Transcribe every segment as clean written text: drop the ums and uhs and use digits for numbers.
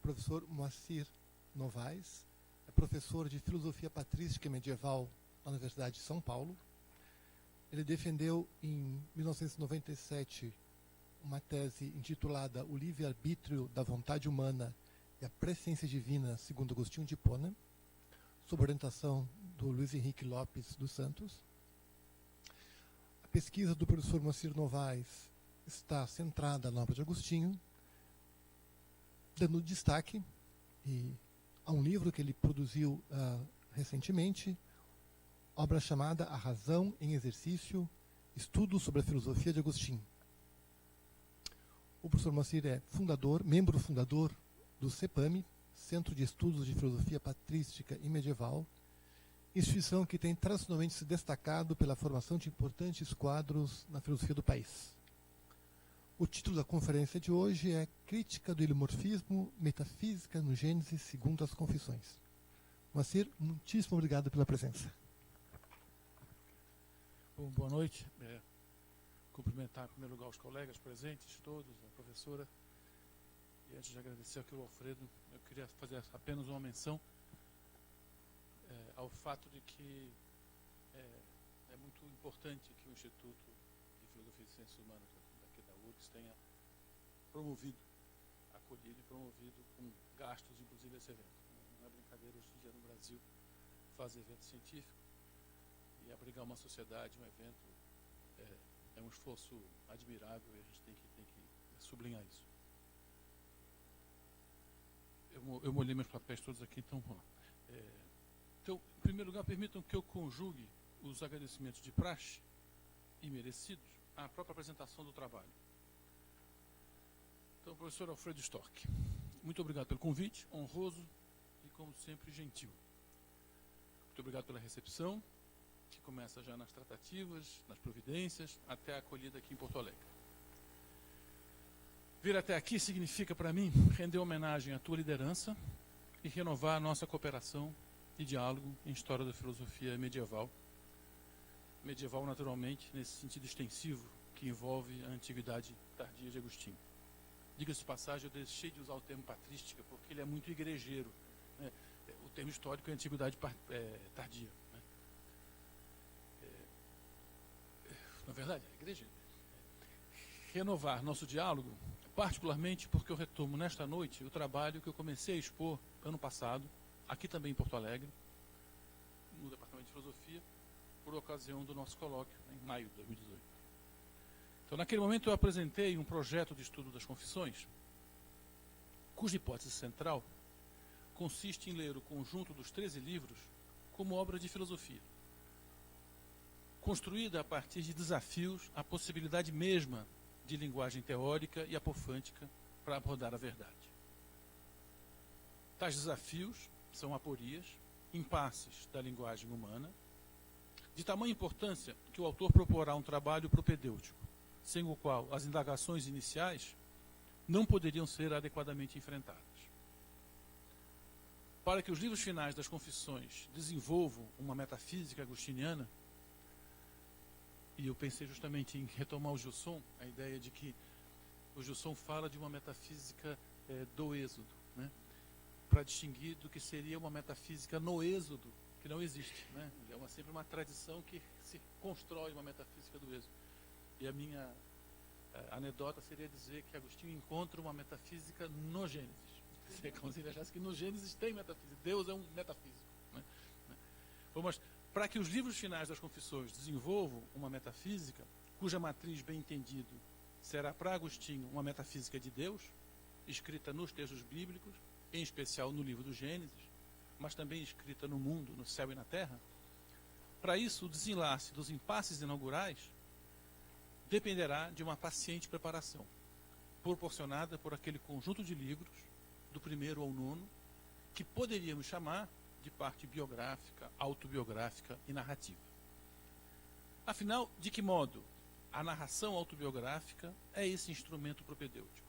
professor Moacir Novaes, é professor de Filosofia Patrística e Medieval na Universidade de São Paulo. Ele defendeu em 1997 uma tese intitulada O Livre-Arbítrio da Vontade Humana e a Presciência Divina, segundo Agostinho de Hipona, sob orientação do Luiz Henrique Lopes dos Santos. A pesquisa do professor Moacir Novaes está centrada na obra de Agostinho, dando destaque a um livro que ele produziu recentemente, obra chamada A Razão em Exercício, Estudo sobre a Filosofia de Agostinho. O professor Moacir é membro fundador do CEPAME, Centro de Estudos de Filosofia Patrística e Medieval, instituição que tem tradicionalmente se destacado pela formação de importantes quadros na filosofia do país. O título da conferência de hoje é Crítica do Heliomorfismo, Metafísica no Gênesis segundo as Confissões. Moacir, muitíssimo obrigado pela presença. Bom, boa noite. Cumprimentar em primeiro lugar os colegas presentes, todos, a professora. E antes de agradecer aqui ao Alfredo, eu queria fazer apenas uma menção ao fato de que é muito importante que o Instituto de Filosofia e Ciências Humanas daqui da URGS tenha promovido, acolhido e promovido com gastos, inclusive, esse evento. Não é brincadeira hoje em dia no Brasil fazer evento científico e abrigar uma sociedade, um evento, é um esforço admirável e a gente tem que sublinhar isso. Eu molhei meus papéis todos aqui, então vamos lá. Então, em primeiro lugar, permitam que eu conjugue os agradecimentos de praxe e merecidos à própria apresentação do trabalho. Então, professor Alfredo Storck, muito obrigado pelo convite, honroso e, como sempre, gentil. Muito obrigado pela recepção, que começa já nas tratativas, nas providências, até a acolhida aqui em Porto Alegre. Vir até aqui significa, para mim, render homenagem à tua liderança e renovar a nossa cooperação e diálogo em história da filosofia medieval. Medieval, naturalmente, nesse sentido extensivo que envolve a antiguidade tardia de Agostinho. Diga-se de passagem, eu deixei de usar o termo patrística porque ele é muito igrejeiro, né? O termo histórico é antiguidade tardia. Né? Na verdade, é igrejeiro. Renovar nosso diálogo, particularmente porque eu retomo nesta noite o trabalho que eu comecei a expor ano passado, aqui também em Porto Alegre, no Departamento de Filosofia, por ocasião do nosso colóquio, em maio de 2018. Então, naquele momento, eu apresentei um projeto de estudo das confissões, cuja hipótese central consiste em ler o conjunto dos 13 livros como obra de filosofia, construída a partir de desafios à possibilidade mesma de linguagem teórica e apofântica para abordar a verdade. Tais desafios são aporias, impasses da linguagem humana, de tamanha importância que o autor proporá um trabalho propedêutico, sem o qual as indagações iniciais não poderiam ser adequadamente enfrentadas. Para que os livros finais das Confissões desenvolvam uma metafísica agostiniana, e eu pensei justamente em retomar o Gilson, a ideia de que o Gilson fala de uma metafísica do êxodo, né? Para distinguir do que seria uma metafísica no êxodo, que não existe. Né? É sempre uma tradição que se constrói uma metafísica do êxodo. E a minha anedota seria dizer que Agostinho encontra uma metafísica no Gênesis. É como se ele achasse que no Gênesis tem metafísica, Deus é um metafísico. Né? Bom, mas para que os livros finais das Confissões desenvolvam uma metafísica, cuja matriz, bem entendido, será para Agostinho uma metafísica de Deus, escrita nos textos bíblicos, em especial no livro do Gênesis, mas também escrita no mundo, no céu e na terra, para isso o desenlace dos impasses inaugurais dependerá de uma paciente preparação, proporcionada por aquele conjunto de livros, do primeiro ao nono, que poderíamos chamar de parte biográfica, autobiográfica e narrativa. Afinal, de que modo a narração autobiográfica é esse instrumento propedêutico?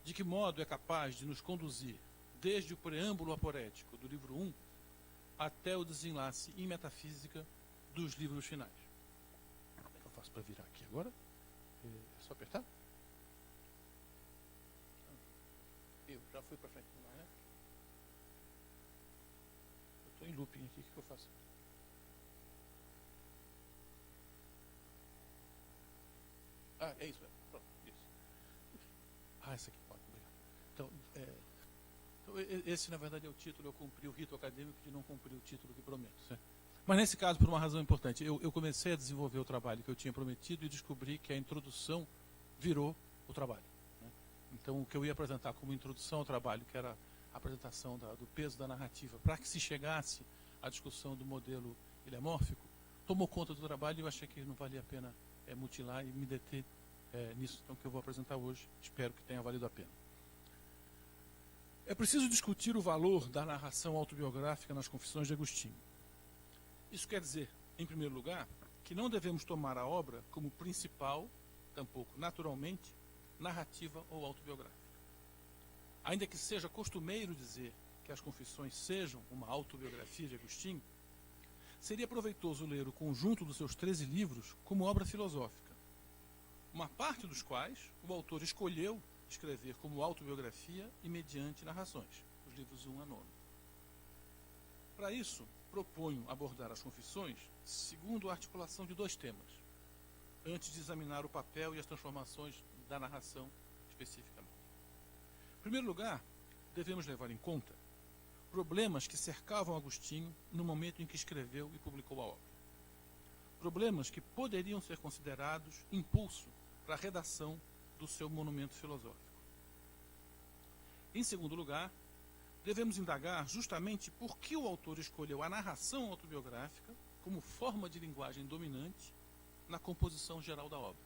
De que modo é capaz de nos conduzir desde o preâmbulo aporético do livro 1 até o desenlace em metafísica dos livros finais? Como é que eu faço para virar aqui agora? É só apertar? Eu já fui para frente. Estou em looping aqui, o que eu faço? Ah, é isso. Pronto, isso. Ah, essa aqui pode, obrigado. Então, esse na verdade é o título, eu cumpri o rito acadêmico de não cumprir o título que prometo. Certo? Mas nesse caso, por uma razão importante, eu comecei a desenvolver o trabalho que eu tinha prometido e descobri que a introdução virou o trabalho. Né? Então, o que eu ia apresentar como introdução ao trabalho, que era a apresentação do peso da narrativa, para que se chegasse à discussão do modelo ilemórfico, tomou conta do trabalho e eu achei que não valia a pena mutilar e me deter nisso, então, que eu vou apresentar hoje. Espero que tenha valido a pena. É preciso discutir o valor da narração autobiográfica nas Confissões de Agostinho. Isso quer dizer, em primeiro lugar, que não devemos tomar a obra como principal, tampouco naturalmente, narrativa ou autobiográfica. Ainda que seja costumeiro dizer que as Confissões sejam uma autobiografia de Agostinho, seria proveitoso ler o conjunto dos seus 13 livros como obra filosófica, uma parte dos quais o autor escolheu escrever como autobiografia e mediante narrações, os livros 1 a 9. Para isso, proponho abordar as Confissões segundo a articulação de 2 temas, antes de examinar o papel e as transformações da narração especificamente. Em primeiro lugar, devemos levar em conta problemas que cercavam Agostinho no momento em que escreveu e publicou a obra. Problemas que poderiam ser considerados impulso para a redação do seu monumento filosófico. Em segundo lugar, devemos indagar justamente por que o autor escolheu a narração autobiográfica como forma de linguagem dominante na composição geral da obra.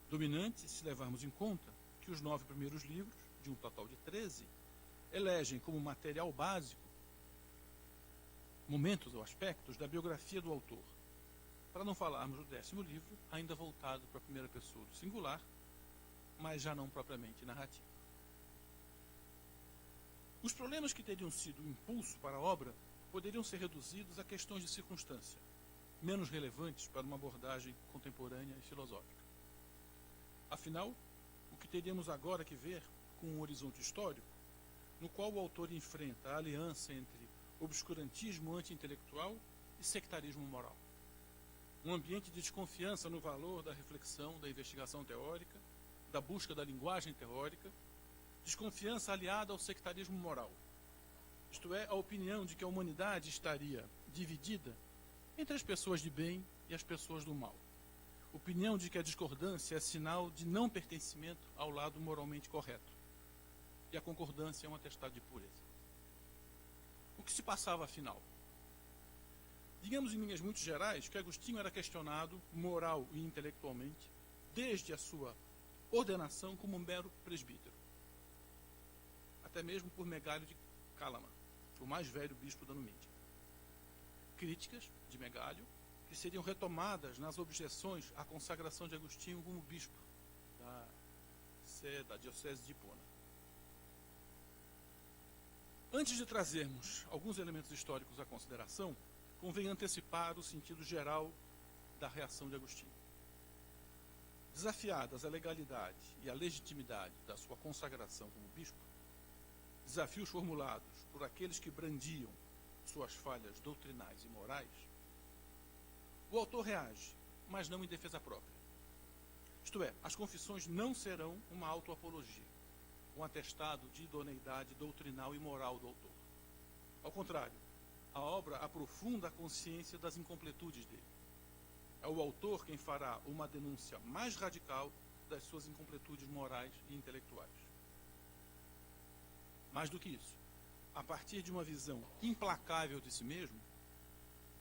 Dominante, se levarmos em conta que os 9 primeiros livros, de um total de 13, elegem como material básico momentos ou aspectos da biografia do autor, para não falarmos do 10º livro, ainda voltado para a primeira pessoa do singular, mas já não propriamente narrativo. Os problemas que teriam sido o impulso para a obra poderiam ser reduzidos a questões de circunstância, menos relevantes para uma abordagem contemporânea e filosófica. Afinal, o que teríamos agora que ver com um horizonte histórico, no qual o autor enfrenta a aliança entre obscurantismo anti-intelectual e sectarismo moral. Um ambiente de desconfiança no valor da reflexão, da investigação teórica, da busca da linguagem teórica, desconfiança aliada ao sectarismo moral, isto é, a opinião de que a humanidade estaria dividida entre as pessoas de bem e as pessoas do mal. Opinião de que a discordância é sinal de não pertencimento ao lado moralmente correto, e a concordância é um atestado de pureza. O que se passava afinal? Digamos em linhas muito gerais que Agostinho era questionado, moral e intelectualmente, desde a sua ordenação como um mero presbítero, até mesmo por Megalio de Calama, o mais velho bispo da Numídia. Críticas de Megalio que seriam retomadas nas objeções à consagração de Agostinho como bispo da diocese de Hipona. Antes de trazermos alguns elementos históricos à consideração, convém antecipar o sentido geral da reação de Agostinho. Desafiadas a legalidade e a legitimidade da sua consagração como bispo, desafios formulados por aqueles que brandiam suas falhas doutrinais e morais, o autor reage, mas não em defesa própria. Isto é, as confissões não serão uma autoapologia, um atestado de idoneidade doutrinal e moral do autor. Ao contrário, a obra aprofunda a consciência das incompletudes dele. É o autor quem fará uma denúncia mais radical das suas incompletudes morais e intelectuais. Mais do que isso, a partir de uma visão implacável de si mesmo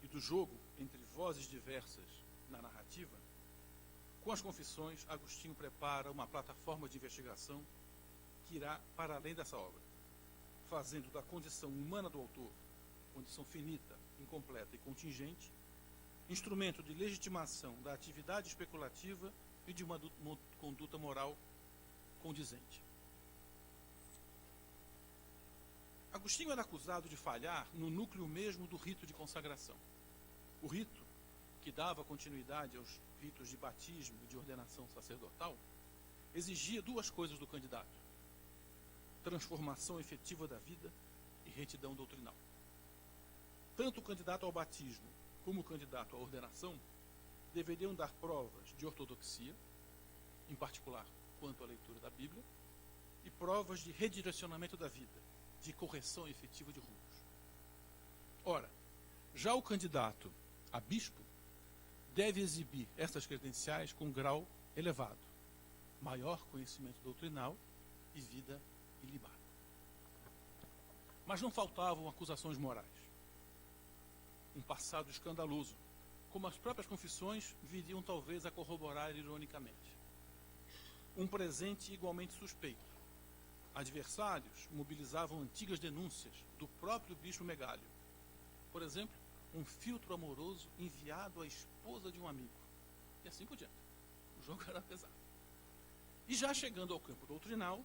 e do jogo entre vozes diversas na narrativa, com as confissões, Agostinho prepara uma plataforma de investigação que irá para além dessa obra, fazendo da condição humana do autor, condição finita, incompleta e contingente, instrumento de legitimação da atividade especulativa e de uma conduta moral condizente. Agostinho era acusado de falhar no núcleo mesmo do rito de consagração. O rito, que dava continuidade aos ritos de batismo e de ordenação sacerdotal, exigia 2 coisas do candidato: transformação efetiva da vida e retidão doutrinal. tanto o candidato ao batismo como o candidato à ordenação deveriam dar provas de ortodoxia, em particular quanto à leitura da Bíblia, e provas de redirecionamento da vida, de correção efetiva de rumos. Ora, já o candidato a bispo deve exibir essas credenciais com grau elevado, maior conhecimento doutrinal e vida ilibada. Mas não faltavam acusações morais. Um passado escandaloso, como as próprias confissões viriam talvez a corroborar ironicamente. Um presente igualmente suspeito. Adversários mobilizavam antigas denúncias do próprio bispo Megalio. Por exemplo, um filtro amoroso enviado à esposa de um amigo. E assim por diante. O jogo era pesado. E já chegando ao campo doutrinal,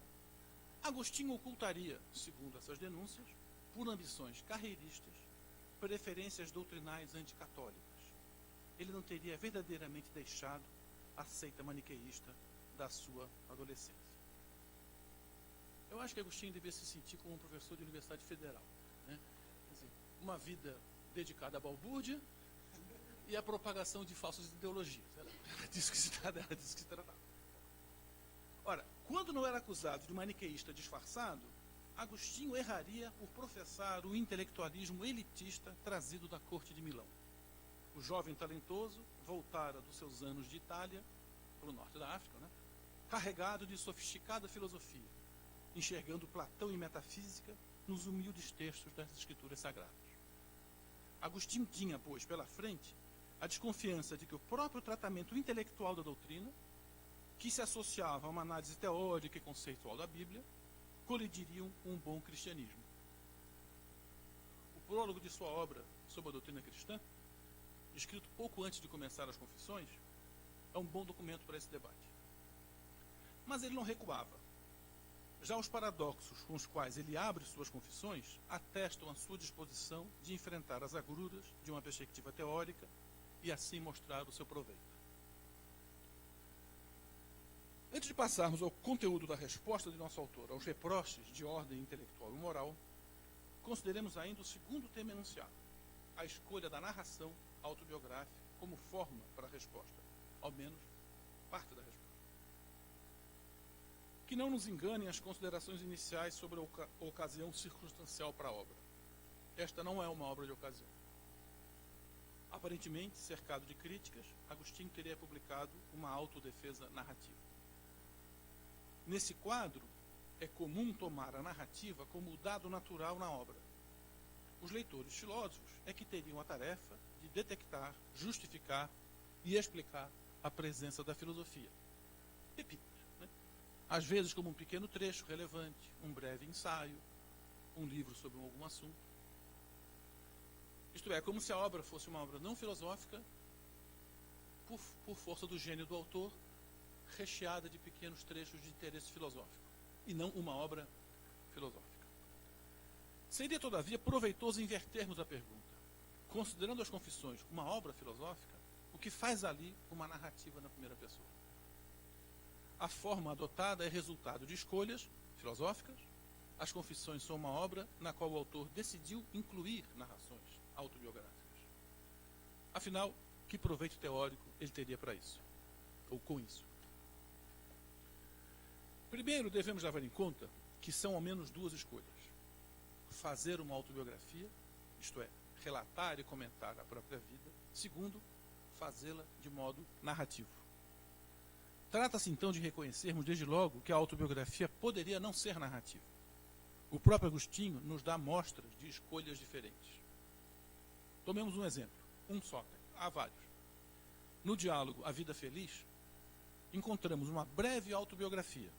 Agostinho ocultaria, segundo essas denúncias, por ambições carreiristas, preferências doutrinais anticatólicas. Ele não teria verdadeiramente deixado a seita maniqueísta da sua adolescência. Eu acho que Agostinho devia se sentir como um professor de universidade federal, né? Quer dizer, uma vida dedicada à balbúrdia e à propagação de falsas ideologias. Era disso que se tratava. Ora, quando não era acusado de maniqueísta disfarçado, Agostinho erraria por professar o intelectualismo elitista trazido da corte de Milão. O jovem talentoso voltara dos seus anos de Itália, para o norte da África, né, carregado de sofisticada filosofia, enxergando Platão e metafísica nos humildes textos das escrituras sagradas. Agostinho tinha, pois, pela frente, a desconfiança de que o próprio tratamento intelectual da doutrina, que se associava a uma análise teórica e conceitual da Bíblia, colidiriam com um bom cristianismo. O prólogo de sua obra sobre a doutrina cristã, escrito pouco antes de começar as confissões, é um bom documento para esse debate. Mas ele não recuava. Já os paradoxos com os quais ele abre suas confissões atestam a sua disposição de enfrentar as agruras de uma perspectiva teórica e assim mostrar o seu proveito. Antes de passarmos ao conteúdo da resposta de nosso autor aos reproches de ordem intelectual e moral, consideremos ainda o segundo tema enunciado, a escolha da narração autobiográfica como forma para a resposta, ao menos parte da resposta. Que não nos enganem as considerações iniciais sobre a ocasião circunstancial para a obra. Esta não é uma obra de ocasião. Aparentemente, cercado de críticas, Agostinho teria publicado uma autodefesa narrativa. Nesse quadro, é comum tomar a narrativa como o dado natural na obra. Os leitores filósofos é que teriam a tarefa de detectar, justificar e explicar a presença da filosofia. Pepitas, né? Às vezes como um pequeno trecho relevante, um breve ensaio, um livro sobre algum assunto. Isto é, como se a obra fosse uma obra não filosófica, por força do gênio do autor, recheada de pequenos trechos de interesse filosófico, e não uma obra filosófica. Seria, todavia, proveitoso invertermos a pergunta. Considerando as confissões uma obra filosófica, o que faz ali uma narrativa na primeira pessoa? A forma adotada é resultado de escolhas filosóficas. As confissões são uma obra na qual o autor decidiu incluir narrações autobiográficas. Afinal, que proveito teórico ele teria para isso? Ou com isso? Primeiro, devemos levar em conta que são ao menos duas escolhas. Fazer uma autobiografia, isto é, relatar e comentar a própria vida. Segundo, fazê-la de modo narrativo. Trata-se então de reconhecermos desde logo que a autobiografia poderia não ser narrativa. O próprio Agostinho nos dá mostras de escolhas diferentes. Tomemos um exemplo, um só, há vários. No diálogo A Vida Feliz, encontramos uma breve autobiografia.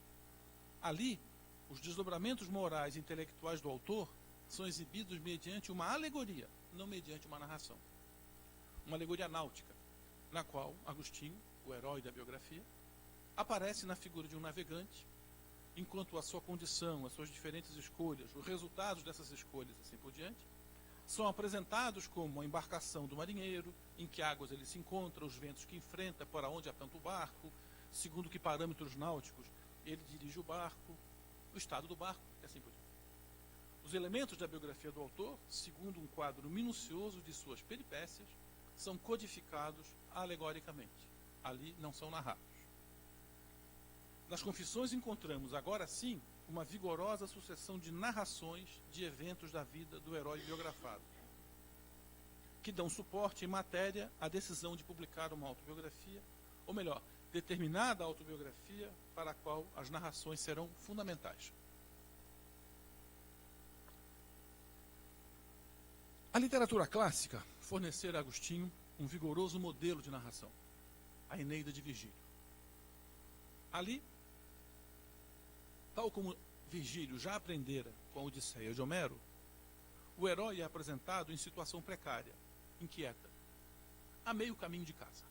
Ali, os desdobramentos morais e intelectuais do autor são exibidos mediante uma alegoria, não mediante uma narração. Uma alegoria náutica, na qual Agostinho, o herói da biografia, aparece na figura de um navegante, enquanto a sua condição, as suas diferentes escolhas, os resultados dessas escolhas, assim por diante, são apresentados como a embarcação do marinheiro, em que águas ele se encontra, os ventos que enfrenta, para onde aponta o barco, segundo que parâmetros náuticos ele dirige o barco, o estado do barco, e assim por diante. Os elementos da biografia do autor, segundo um quadro minucioso de suas peripécias, são codificados alegoricamente. Ali não são narrados. Nas Confissões encontramos, agora sim, uma vigorosa sucessão de narrações de eventos da vida do herói biografado, que dão suporte em matéria à decisão de publicar uma autobiografia, ou melhor, determinada autobiografia para a qual as narrações serão fundamentais. A literatura clássica fornecera a Agostinho um vigoroso modelo de narração, a Eneida de Virgílio. Ali, tal como Virgílio já aprendera com a Odisseia de Homero, o herói é apresentado em situação precária, inquieta, a meio caminho de casa,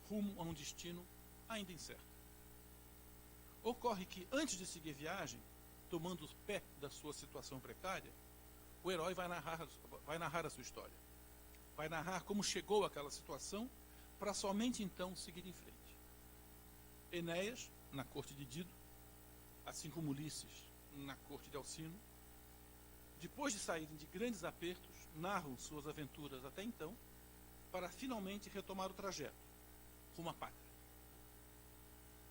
rumo a um destino ainda incerto. Ocorre que, antes de seguir viagem, tomando o pé da sua situação precária, o herói vai narrar a sua história. Vai narrar como chegou àquela situação, para somente então seguir em frente. Enéas, na corte de Dido, assim como Ulisses, na corte de Alcino, depois de saírem de grandes apertos, narram suas aventuras até então, para finalmente retomar o trajeto, rumo à pátria.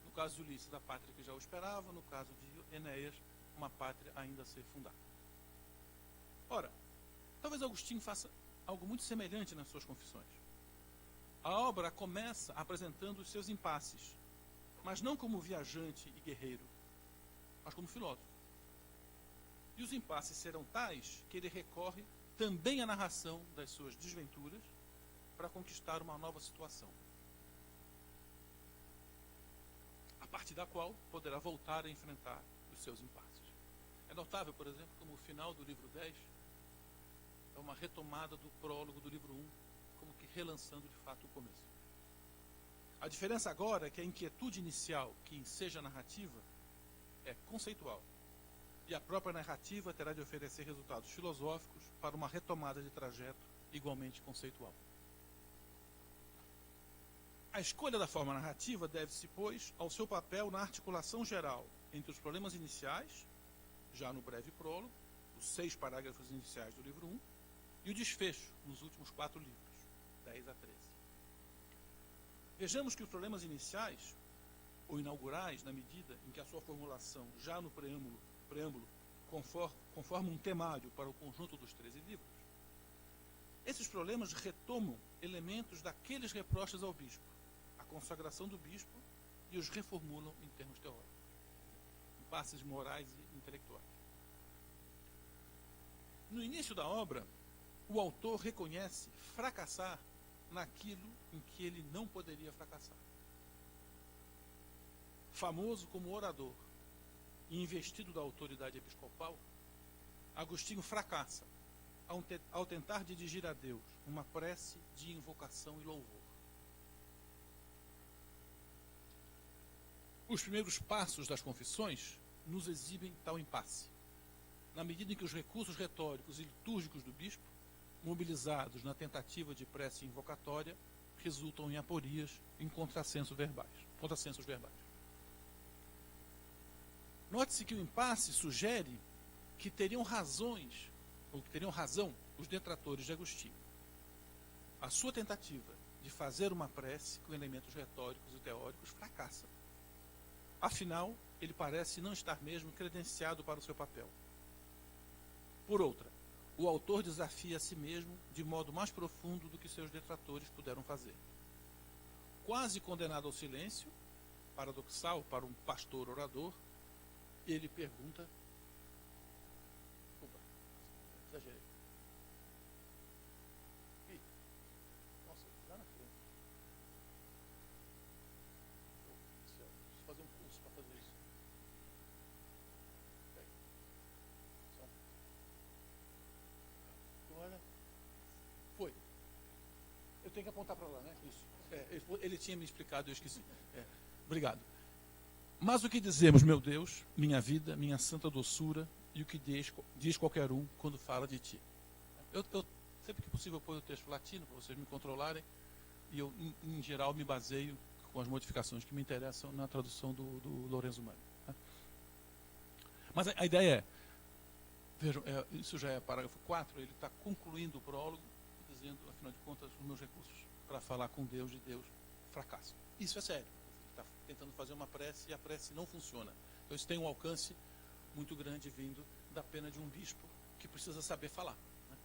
No caso de Ulisses, a pátria que já o esperava, no caso de Enéas, uma pátria ainda a ser fundada. Ora, talvez Agostinho faça algo muito semelhante nas suas Confissões. A obra começa apresentando os seus impasses, mas não como viajante e guerreiro, mas como filósofo. E os impasses serão tais que ele recorre também à narração das suas desventuras para conquistar uma nova situação, a partir da qual poderá voltar a enfrentar os seus impasses. É notável, por exemplo, como o final do livro 10 é uma retomada do prólogo do livro 1, como que relançando de fato o começo. A diferença agora é que a inquietude inicial que enseja a narrativa é conceitual, e a própria narrativa terá de oferecer resultados filosóficos para uma retomada de trajeto igualmente conceitual. A escolha da forma narrativa deve-se, pois, ao seu papel na articulação geral entre os problemas iniciais, já no breve prólogo, os 6 parágrafos iniciais do livro 1, e o desfecho nos últimos 4 livros, 10 a 13. Vejamos que os problemas iniciais, ou inaugurais, na medida em que a sua formulação, já no preâmbulo conforma um temário para o conjunto dos 13 livros, esses problemas retomam elementos daqueles reproches ao bispo, a consagração do bispo, e os reformulam em termos teóricos, impasses morais e intelectuais. No início da obra, o autor reconhece fracassar naquilo em que ele não poderia fracassar. Famoso como orador e investido da autoridade episcopal, Agostinho fracassa ao tentar dirigir a Deus uma prece de invocação e louvor. Os primeiros passos das Confissões nos exibem tal impasse, na medida em que os recursos retóricos e litúrgicos do bispo, mobilizados na tentativa de prece invocatória, resultam em aporias, em contrassensos verbais. Note-se que o impasse sugere que teriam razão os detratores de Agostinho. A sua tentativa de fazer uma prece com elementos retóricos e teóricos fracassa. Afinal, ele parece não estar mesmo credenciado para o seu papel. Por outra, o autor desafia a si mesmo de modo mais profundo do que seus detratores puderam fazer. Quase condenado ao silêncio, paradoxal para um pastor orador, ele pergunta... Opa, exagerei. Ih, nossa, lá na frente. Preciso fazer um curso para fazer isso. Agora, foi. Eu tenho que apontar para lá, né? Isso. Ele tinha me explicado, eu esqueci. Obrigado. Mas o que dizemos, meu Deus, minha vida, minha santa doçura, e o que diz qualquer um quando fala de ti. Eu sempre que possível ponho o texto latino para vocês me controlarem, e eu, em geral, me baseio com as modificações que me interessam na tradução do Lorenzo Mani. Né? Mas a ideia é, Vejam, isso já é parágrafo 4, ele está concluindo o prólogo, dizendo, afinal de contas, os meus recursos para falar com Deus de Deus fracassam. Isso é sério. Ele está tentando fazer uma prece e a prece não funciona. Então isso tem um alcance muito grande vindo da pena de um bispo que precisa saber falar. Né?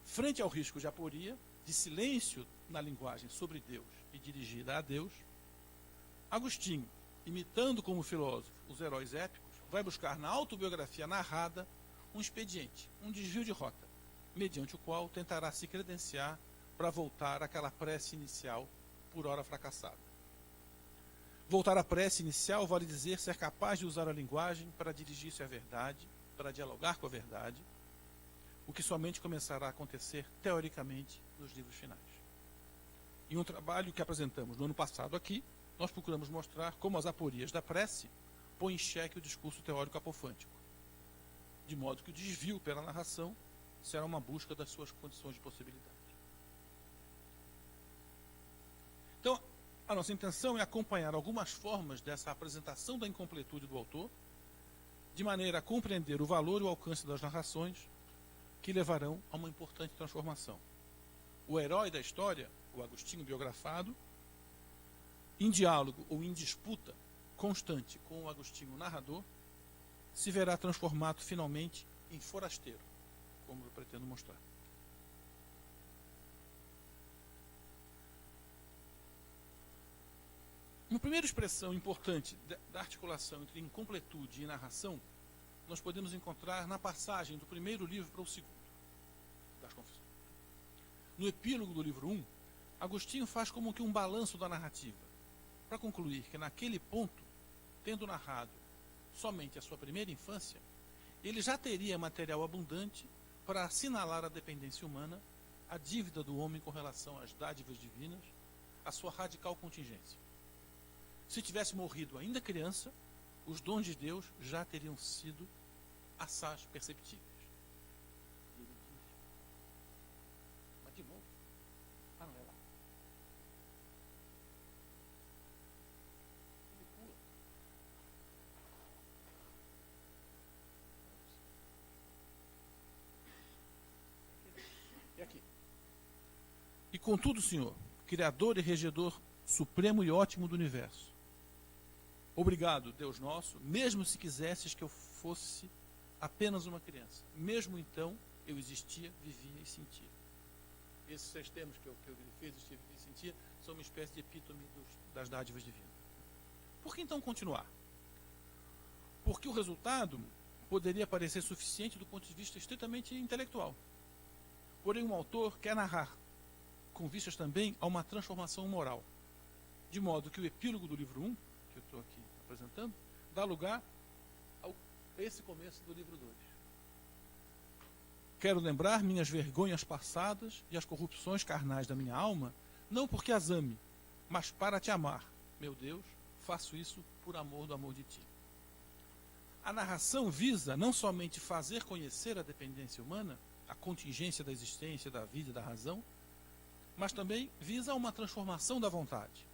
Frente ao risco de aporia, de silêncio na linguagem sobre Deus e dirigida a Deus, Agostinho, imitando como filósofo os heróis épicos, vai buscar na autobiografia narrada um expediente, um desvio de rota, mediante o qual tentará se credenciar para voltar àquela prece inicial, por ora fracassada. Voltar à prece inicial vale dizer ser capaz de usar a linguagem para dirigir-se à verdade, para dialogar com a verdade, o que somente começará a acontecer teoricamente nos livros finais. Em um trabalho que apresentamos no ano passado aqui, nós procuramos mostrar como as aporias da prece põe em xeque o discurso teórico apofântico, de modo que o desvio pela narração será uma busca das suas condições de possibilidade. Então, a nossa intenção é acompanhar algumas formas dessa apresentação da incompletude do autor, de maneira a compreender o valor e o alcance das narrações que levarão a uma importante transformação. O herói da história, o Agostinho biografado, em diálogo ou em disputa constante com o Agostinho narrador, se verá transformado finalmente em forasteiro, como eu pretendo mostrar. Uma primeira expressão importante da articulação entre incompletude e narração, nós podemos encontrar na passagem do primeiro livro para o segundo, das Confissões. No epílogo do livro 1, Agostinho faz como que um balanço da narrativa, para concluir que naquele ponto, tendo narrado somente a sua primeira infância, ele já teria material abundante para assinalar a dependência humana, a dívida do homem com relação às dádivas divinas, a sua radical contingência. Se tivesse morrido ainda criança, os dons de Deus já teriam sido assaz perceptíveis. E ele diz, mas de novo, não é lá. Ele pula. E aqui. E contudo, Senhor, Criador e Regedor supremo e ótimo do universo, obrigado, Deus nosso, mesmo se quisesses que eu fosse apenas uma criança. Mesmo então, eu existia, vivia e sentia. Esses 6 termos que eu fiz, existia, vivia e sentia, são uma espécie de epítome das dádivas divinas. Por que então continuar? Porque o resultado poderia parecer suficiente do ponto de vista estritamente intelectual. Porém, um autor quer narrar, com vistas também a uma transformação moral. De modo que o epílogo do livro 1, que eu estou aqui apresentando, dá lugar a esse começo do livro 2. Quero lembrar minhas vergonhas passadas e as corrupções carnais da minha alma, não porque as ame, mas para te amar. Meu Deus, faço isso por amor do amor de ti. A narração visa não somente fazer conhecer a dependência humana, a contingência da existência, da vida e da razão, mas também visa uma transformação da vontade,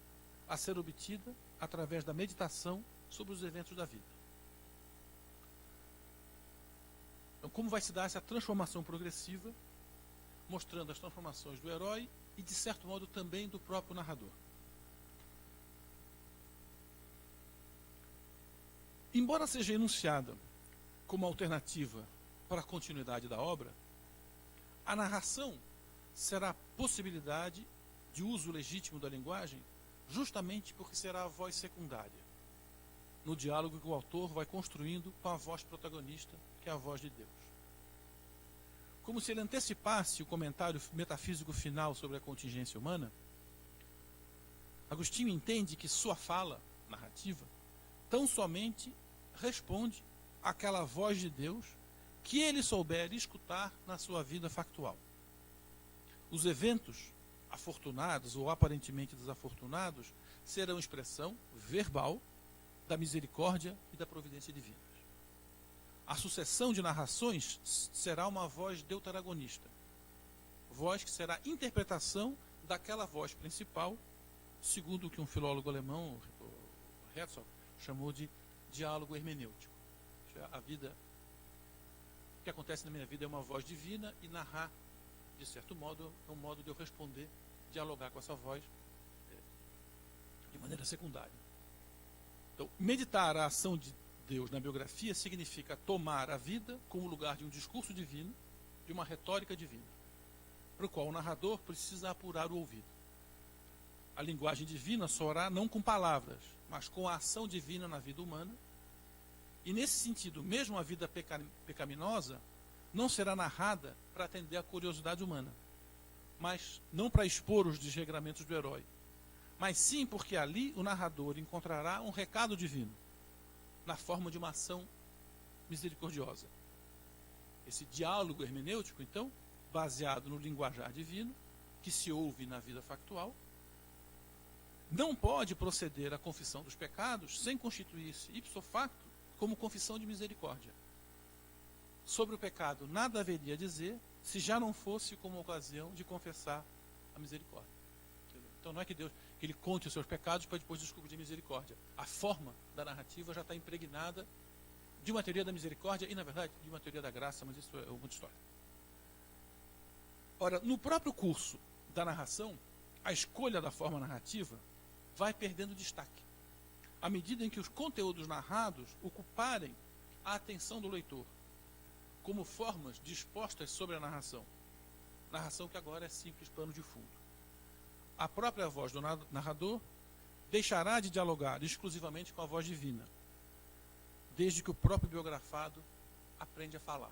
a ser obtida através da meditação sobre os eventos da vida. Então, como vai se dar essa transformação progressiva, mostrando as transformações do herói e, de certo modo, também do próprio narrador. Embora seja enunciada como alternativa para a continuidade da obra, a narração será a possibilidade de uso legítimo da linguagem justamente porque será a voz secundária, no diálogo que o autor vai construindo com a voz protagonista, que é a voz de Deus. Como se ele antecipasse o comentário metafísico final sobre a contingência humana, Agostinho entende que sua fala narrativa tão somente responde àquela voz de Deus que ele souber escutar na sua vida factual. Os eventos afortunados ou aparentemente desafortunados serão expressão verbal da misericórdia e da providência divinas. A sucessão de narrações será uma voz deuteragonista, voz que será interpretação daquela voz principal, segundo o que um filólogo alemão, Herzog, chamou de diálogo hermenêutico. A vida O que acontece na minha vida é uma voz divina, e narrar, de certo modo, é um modo de eu responder, dialogar com essa voz de maneira secundária. Então, meditar a ação de Deus na biografia significa tomar a vida como lugar de um discurso divino, de uma retórica divina, para o qual o narrador precisa apurar o ouvido. A linguagem divina soará não com palavras, mas com a ação divina na vida humana. E nesse sentido, mesmo a vida pecaminosa não será narrada para atender à curiosidade humana, mas não para expor os desregramentos do herói, mas sim porque ali o narrador encontrará um recado divino, na forma de uma ação misericordiosa. Esse diálogo hermenêutico, então, baseado no linguajar divino, que se ouve na vida factual, não pode proceder à confissão dos pecados sem constituir-se ipso facto como confissão de misericórdia. Sobre o pecado nada haveria a dizer se já não fosse como ocasião de confessar a misericórdia. Então não é que Deus que ele conte os seus pecados para depois descobrir misericórdia. A forma da narrativa já está impregnada de uma teoria da misericórdia e, na verdade, de uma teoria da graça, mas isso é outra história. Ora, no próprio curso da narração, a escolha da forma narrativa vai perdendo destaque, à medida em que os conteúdos narrados ocuparem a atenção do leitor, como formas dispostas sobre a narração. Narração que agora é simples pano de fundo. A própria voz do narrador deixará de dialogar exclusivamente com a voz divina, desde que o próprio biografado aprende a falar.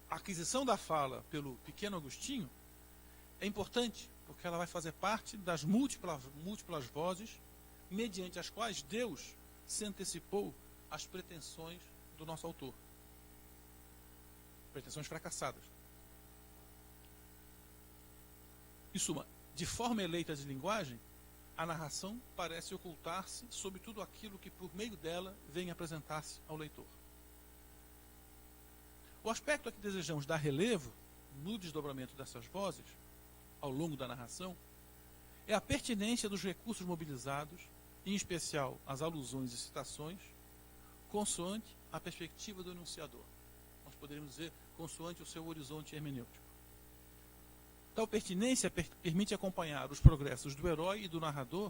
A aquisição da fala pelo pequeno Agostinho é importante, porque ela vai fazer parte das múltiplas vozes mediante as quais Deus se antecipou às pretensões do nosso autor. Pretensões fracassadas. Em suma, de forma eleita de linguagem, a narração parece ocultar-se sobre tudo aquilo que por meio dela vem apresentar-se ao leitor. O aspecto a que desejamos dar relevo no desdobramento dessas vozes, ao longo da narração, é a pertinência dos recursos mobilizados, em especial as alusões e citações, consoante a perspectiva do enunciador. Nós poderíamos dizer, consoante o seu horizonte hermenêutico. Tal pertinência permite acompanhar os progressos do herói e do narrador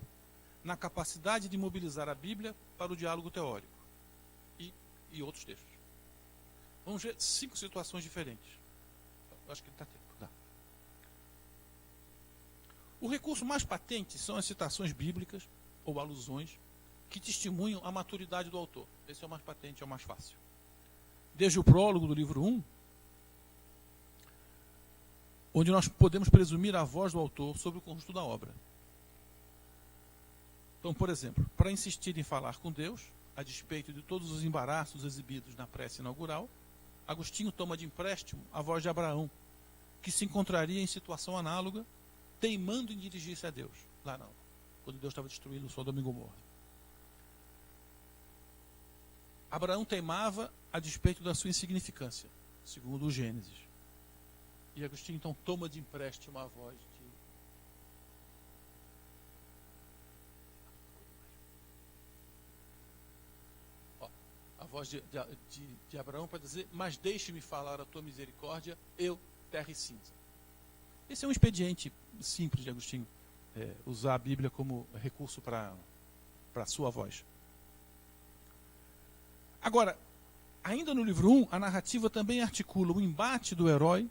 na capacidade de mobilizar a Bíblia para o diálogo teórico e outros textos. Vamos ver 5 situações diferentes. Eu acho que dá tempo. Dá. O recurso mais patente são as citações bíblicas ou alusões que testemunham a maturidade do autor. Esse é o mais patente, é o mais fácil. Desde o prólogo do livro 1, onde nós podemos presumir a voz do autor sobre o conjunto da obra. Então, por exemplo, para insistir em falar com Deus, a despeito de todos os embaraços exibidos na prece inaugural, Agostinho toma de empréstimo a voz de Abraão, que se encontraria em situação análoga, teimando em dirigir-se a Deus, lá não, quando Deus estava destruindo Sodoma e Gomorra. Abraão teimava a despeito da sua insignificância, segundo o Gênesis. E Agostinho então toma de empréstimo a voz de Abraão para dizer: mas deixe-me falar a tua misericórdia, eu, terra e cinza. Esse é um expediente simples de Agostinho, usar a Bíblia como recurso para a sua voz. Agora, ainda no livro 1, a narrativa também articula o embate do herói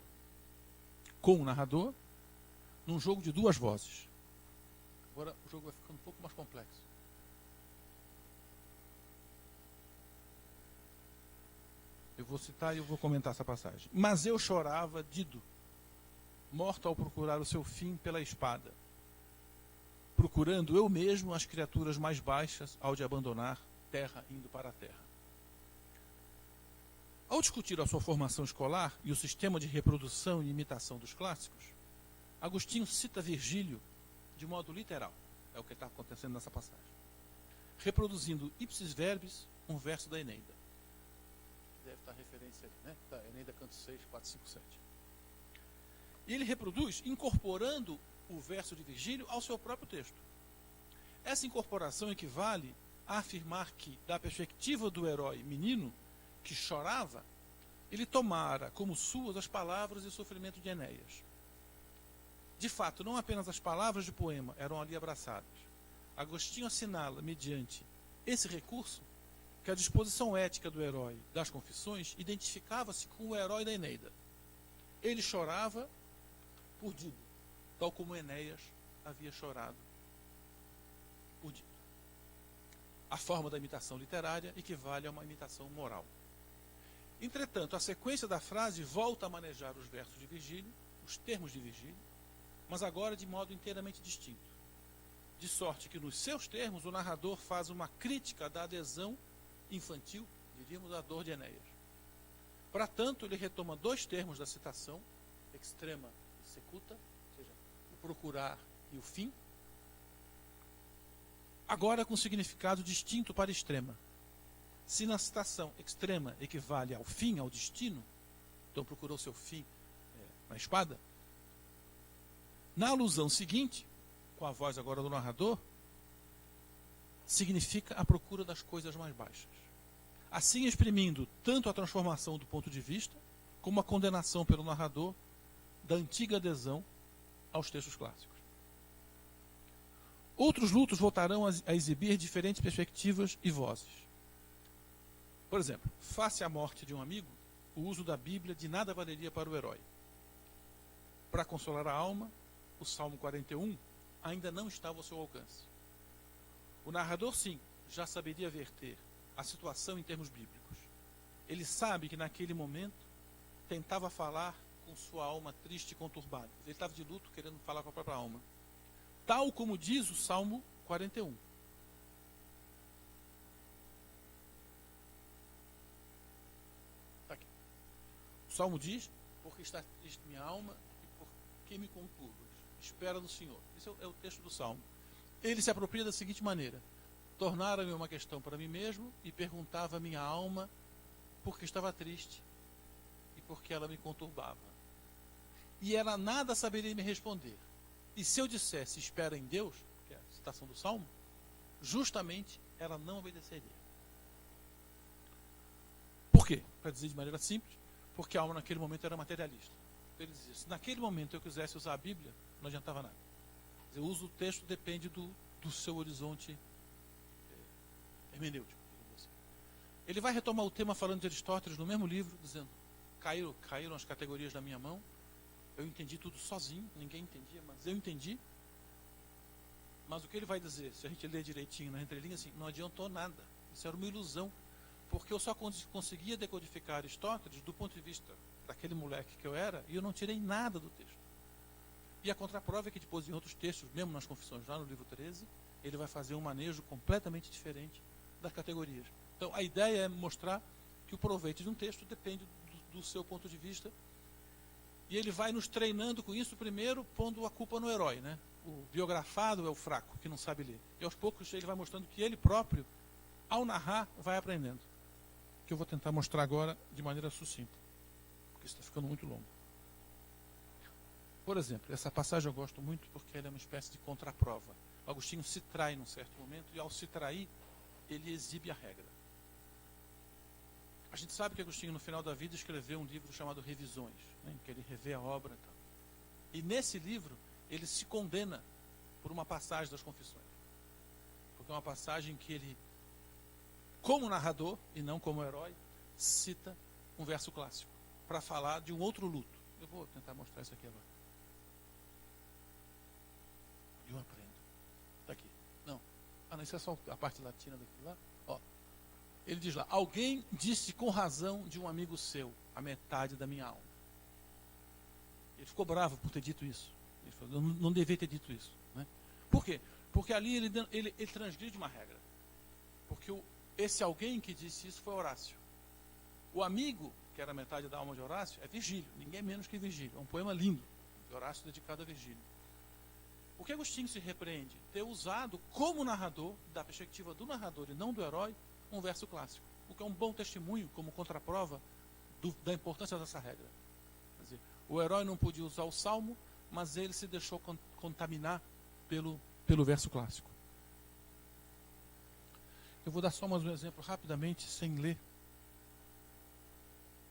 com o narrador, num jogo de 2 vozes. Agora o jogo vai ficando um pouco mais complexo. Eu vou citar e eu vou comentar essa passagem. Mas eu chorava, Dido, morto ao procurar o seu fim pela espada, procurando eu mesmo as criaturas mais baixas ao de abandonar terra indo para a terra. Ao discutir a sua formação escolar e o sistema de reprodução e imitação dos clássicos, Agostinho cita Virgílio de modo literal. É o que está acontecendo nessa passagem. Reproduzindo ipsis verbis um verso da Eneida. Deve estar a referência ali, né? Da Eneida, canto 6, 4, 5, 7. E ele reproduz incorporando o verso de Virgílio ao seu próprio texto. Essa incorporação equivale a afirmar que, da perspectiva do herói menino, que chorava, ele tomara como suas as palavras e sofrimento de Enéas. De fato, não apenas as palavras do poema eram ali abraçadas. Agostinho assinala, mediante esse recurso, que a disposição ética do herói das Confissões identificava-se com o herói da Eneida. Ele chorava por Dido, tal como Enéas havia chorado por Dido. A forma da imitação literária equivale a uma imitação moral. Entretanto, a sequência da frase volta a manejar os versos de Virgílio, os termos de Virgílio, mas agora de modo inteiramente distinto. De sorte que, nos seus termos, o narrador faz uma crítica da adesão infantil, diríamos, à dor de Enéas. Para tanto, ele retoma dois termos da citação, extrema e secuta, ou seja, o procurar e o fim, agora com significado distinto para extrema. Se na citação extrema equivale ao fim, ao destino, então procurou seu fim na espada, na alusão seguinte, com a voz agora do narrador, significa a procura das coisas mais baixas. Assim exprimindo tanto a transformação do ponto de vista, como a condenação pelo narrador da antiga adesão aos textos clássicos. Outros lutos voltarão a exibir diferentes perspectivas e vozes. Por exemplo, face à morte de um amigo, o uso da Bíblia de nada valeria para o herói. Para consolar a alma, o Salmo 41 ainda não estava ao seu alcance. O narrador, sim, já saberia verter a situação em termos bíblicos. Ele sabe que naquele momento tentava falar com sua alma triste e conturbada. Ele estava de luto querendo falar com a própria alma. Tal como diz o Salmo 41. Está aqui. O Salmo diz, porque está triste minha alma e por que me conturbas? Espera no Senhor. Esse é o texto do Salmo. Ele se apropria da seguinte maneira: tornara-me uma questão para mim mesmo e perguntava a minha alma por que estava triste e por que ela me conturbava. E ela nada saberia me responder. E se eu dissesse espera em Deus, que é a citação do Salmo, justamente ela não obedeceria. Por quê? Para dizer de maneira simples, porque a alma naquele momento era materialista. Ele dizia, se naquele momento eu quisesse usar a Bíblia, não adiantava nada. O uso do texto depende do seu horizonte hermenêutico. Ele vai retomar o tema falando de Aristóteles no mesmo livro, dizendo, caíram as categorias da minha mão, eu entendi tudo sozinho, ninguém entendia, mas eu entendi. Mas o que ele vai dizer, se a gente ler direitinho na entrelinha, assim, não adiantou nada. Isso era uma ilusão, porque eu só conseguia decodificar Aristóteles do ponto de vista daquele moleque que eu era, e eu não tirei nada do texto. E a contraprova é que depois em outros textos, mesmo nas Confissões, lá no livro 13, ele vai fazer um manejo completamente diferente das categorias. Então a ideia é mostrar que o proveito de um texto depende do seu ponto de vista, e ele vai nos treinando com isso, primeiro pondo a culpa no herói, né? O biografado é o fraco, que não sabe ler. E aos poucos ele vai mostrando que ele próprio, ao narrar, vai aprendendo. Que eu vou tentar mostrar agora de maneira sucinta, porque isso está ficando muito longo. Por exemplo, essa passagem eu gosto muito porque ela é uma espécie de contraprova. Agostinho se trai num certo momento e ao se trair, ele exibe a regra. A gente sabe que Agostinho, no final da vida, escreveu um livro chamado Revisões, né, em que ele revê a obra. E nesse livro, ele se condena por uma passagem das Confissões. Porque é uma passagem que ele, como narrador, e não como herói, cita um verso clássico, para falar de um outro luto. Eu vou tentar mostrar isso aqui agora. Eu aprendo. Está aqui. Não, isso é só a parte latina daqui lá. Ó. Ele diz lá, alguém disse com razão de um amigo seu, a metade da minha alma. Ele ficou bravo por ter dito isso. Ele falou, eu não devia ter dito isso. Né? Por quê? Porque ali ele transgride uma regra. Porque esse alguém que disse isso foi Horácio. O amigo, que era a metade da alma de Horácio, é Virgílio, ninguém menos que Virgílio. É um poema lindo, de Horácio dedicado a Virgílio. O que Agostinho se repreende? Ter usado como narrador, da perspectiva do narrador e não do herói, um verso clássico. O que é um bom testemunho, como contraprova da importância dessa regra. Quer dizer, o herói não podia usar o salmo, mas ele se deixou contaminar pelo verso clássico. Eu vou dar só mais um exemplo rapidamente, sem ler.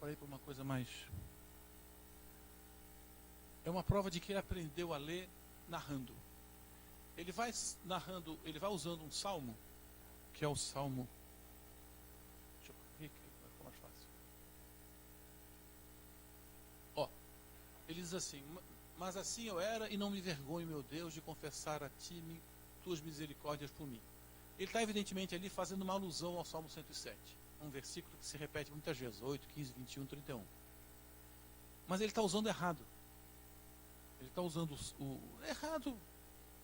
para ir para uma coisa mais... É uma prova de que ele aprendeu a ler narrando. Ele vai narrando, ele vai usando um salmo, que é o salmo... Deixa eu ver aqui, vai ficar mais fácil. Ó, ele diz assim: mas assim eu era e não me vergonho, meu Deus, de confessar a ti tuas misericórdias por mim. Ele está evidentemente ali fazendo uma alusão ao Salmo 107, um versículo que se repete muitas vezes, 8, 15, 21, 31. Mas ele está usando errado. Ele está usando o errado,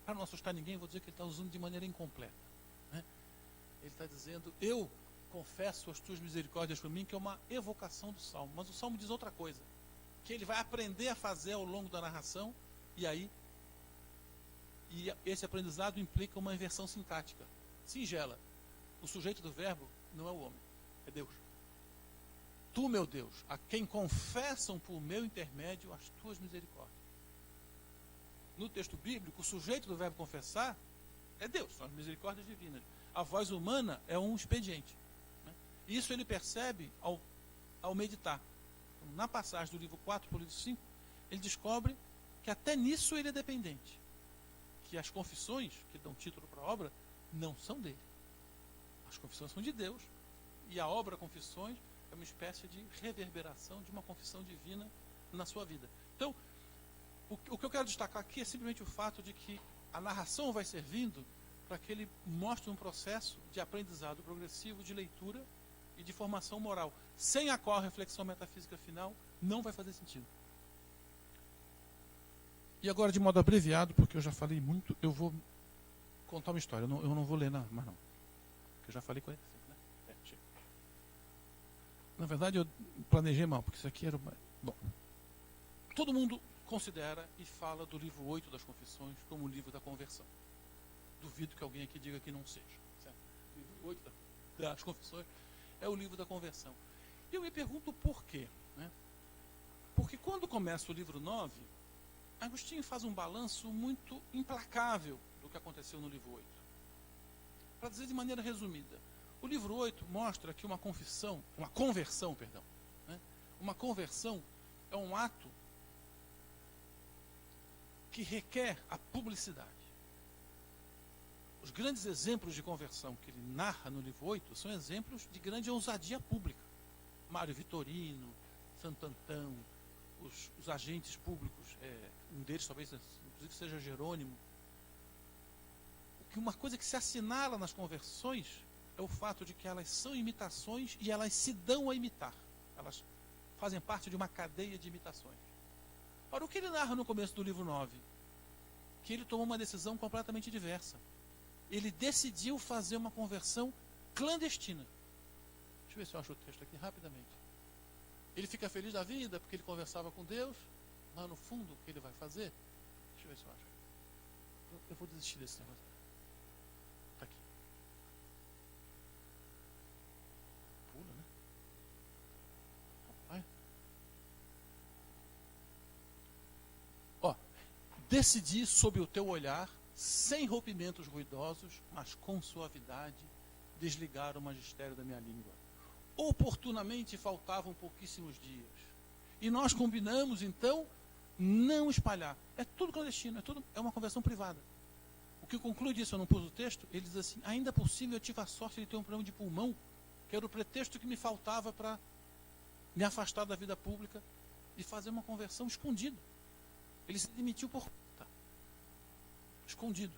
para não assustar ninguém, vou dizer que ele está usando de maneira incompleta, né? Ele está dizendo: eu confesso as tuas misericórdias por mim, que é uma evocação do Salmo. Mas o Salmo diz outra coisa, que ele vai aprender a fazer ao longo da narração, e esse aprendizado implica uma inversão sintática singela. O sujeito do verbo não é o homem, é Deus. Tu, meu Deus, a quem confessam por meu intermédio as tuas misericórdias. No texto bíblico, o sujeito do verbo confessar é Deus, são as misericórdias divinas. A voz humana é um expediente, né? Isso ele percebe ao meditar. Na passagem do livro 4 para o livro 5, ele descobre que até nisso ele é dependente. Que as confissões, que dão título para a obra, não são dele. As confissões são de Deus. E a obra Confissões é uma espécie de reverberação de uma confissão divina na sua vida. Então, o que eu quero destacar aqui é simplesmente o fato de que a narração vai servindo para que ele mostre um processo de aprendizado progressivo, de leitura e de formação moral, sem a qual a reflexão metafísica final não vai fazer sentido. E agora, de modo abreviado, porque eu já falei muito, eu vou contar uma história. Eu não vou ler mais não, porque eu já falei 45, né? Chega. Na verdade, eu planejei mal, porque isso aqui era... Bom, todo mundo considera e fala do livro 8 das Confissões como o livro da conversão. Duvido que alguém aqui diga que não seja. Certo? O livro 8 das Confissões é o livro da conversão. E eu me pergunto por quê, né? Porque quando começa o livro 9, Agostinho faz um balanço muito implacável do que aconteceu no livro 8. Para dizer de maneira resumida, o livro 8 mostra que uma conversão, né? Uma conversão é um ato que requer a publicidade. Os grandes exemplos de conversão que ele narra no livro 8 são exemplos de grande ousadia pública. Mário Vitorino, Santo Antão, os agentes públicos, um deles talvez inclusive seja Jerônimo. Uma coisa que se assinala nas conversões é o fato de que elas são imitações e elas se dão a imitar. Elas fazem parte de uma cadeia de imitações. Ora, o que ele narra no começo do livro 9? Que ele tomou uma decisão completamente diversa. Ele decidiu fazer uma conversão clandestina. Deixa eu ver se eu acho o texto aqui rapidamente. Ele fica feliz da vida porque ele conversava com Deus, mas no fundo o que ele vai fazer? Deixa eu ver se eu acho. Eu vou desistir desse negócio. Está aqui. Pula, né? Vai. Ó, decidi sob o teu olhar, sem rompimentos ruidosos, mas com suavidade, desligar o magistério da minha língua. Oportunamente faltavam pouquíssimos dias. E nós combinamos, então, não espalhar. É tudo clandestino, é uma conversão privada. O que conclui disso, eu não pus o texto, ele diz assim: ainda possível eu tive a sorte de ter um problema de pulmão, que era o pretexto que me faltava para me afastar da vida pública e fazer uma conversão escondida. Ele se demitiu por conta. Escondido.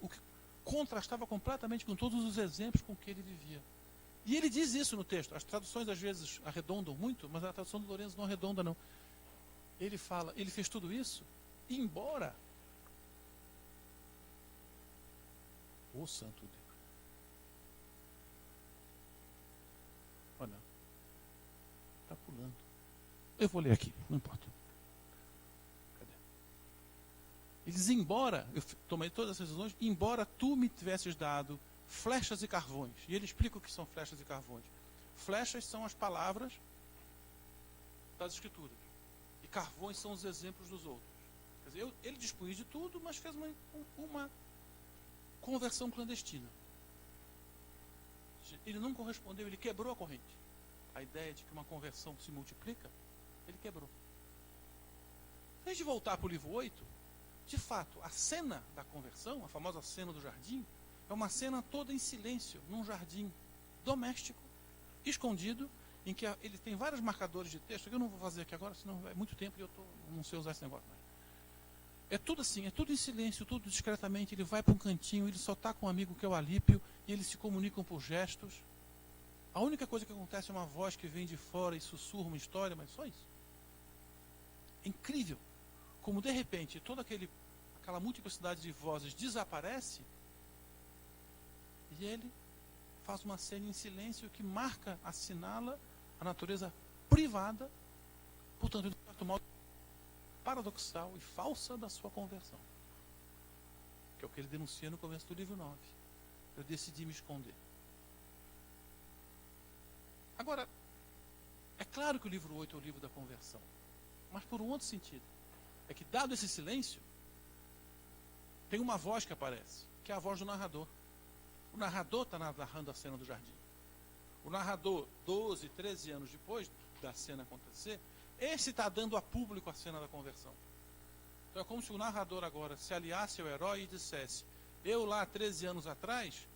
O que contrastava completamente com todos os exemplos com que ele vivia. E ele diz isso no texto. As traduções às vezes arredondam muito, mas a tradução do Lorenzo não arredonda, não. Ele fala, ele fez tudo isso, embora o santo Deus. Olha, está pulando. Eu vou ler aqui, não importa. Cadê? Ele diz, embora, eu tomei todas essas decisões, embora tu me tivesses dado flechas e carvões. E ele explica o que são flechas e carvões. Flechas são as palavras das Escrituras. E carvões são os exemplos dos outros. Quer dizer, ele dispunha de tudo, mas fez uma conversão clandestina. Ele não correspondeu, ele quebrou a corrente. a ideia de que uma conversão se multiplica, ele quebrou. Em vez de voltar para o livro 8, de fato, a cena da conversão, a famosa cena do jardim, é uma cena toda em silêncio, num jardim doméstico, escondido, em que ele tem vários marcadores de texto, que eu não vou fazer aqui agora, senão é muito tempo e eu não sei usar esse negócio mais. É tudo assim, é tudo em silêncio, tudo discretamente. Ele vai para um cantinho, ele só está com um amigo que é o Alípio, e eles se comunicam por gestos. A única coisa que acontece é uma voz que vem de fora e sussurra uma história, mas só isso. É incrível como, de repente, toda aquela multiplicidade de vozes desaparece e ele faz uma cena em silêncio que marca, assinala a natureza privada, portanto, de certo modo, paradoxal e falsa da sua conversão. Que é o que ele denuncia no começo do livro 9. Eu decidi me esconder. Agora, é claro que o livro 8 é o livro da conversão, mas por um outro sentido. É que, dado esse silêncio, tem uma voz que aparece, que é a voz do narrador. O narrador está narrando a cena do jardim. O narrador, 12, 13 anos depois da cena acontecer, esse está dando a público a cena da conversão. Então é como se o narrador agora se aliasse ao herói e dissesse: eu lá 13 anos atrás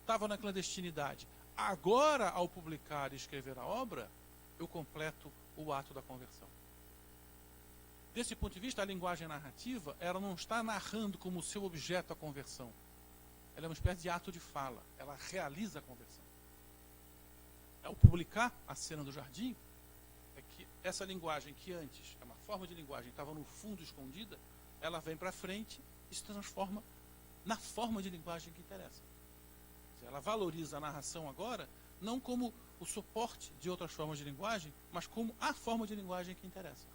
estava na clandestinidade. Agora, ao publicar e escrever a obra, eu completo o ato da conversão. Desse ponto de vista, a linguagem narrativa, ela não está narrando como seu objeto a conversão. Ela é uma espécie de ato de fala. Ela realiza a conversão. Ao publicar a cena do jardim, é que essa linguagem que antes, é uma forma de linguagem, estava no fundo escondida, ela vem para frente e se transforma na forma de linguagem que interessa. Ela valoriza a narração agora, não como o suporte de outras formas de linguagem, mas como a forma de linguagem que interessa.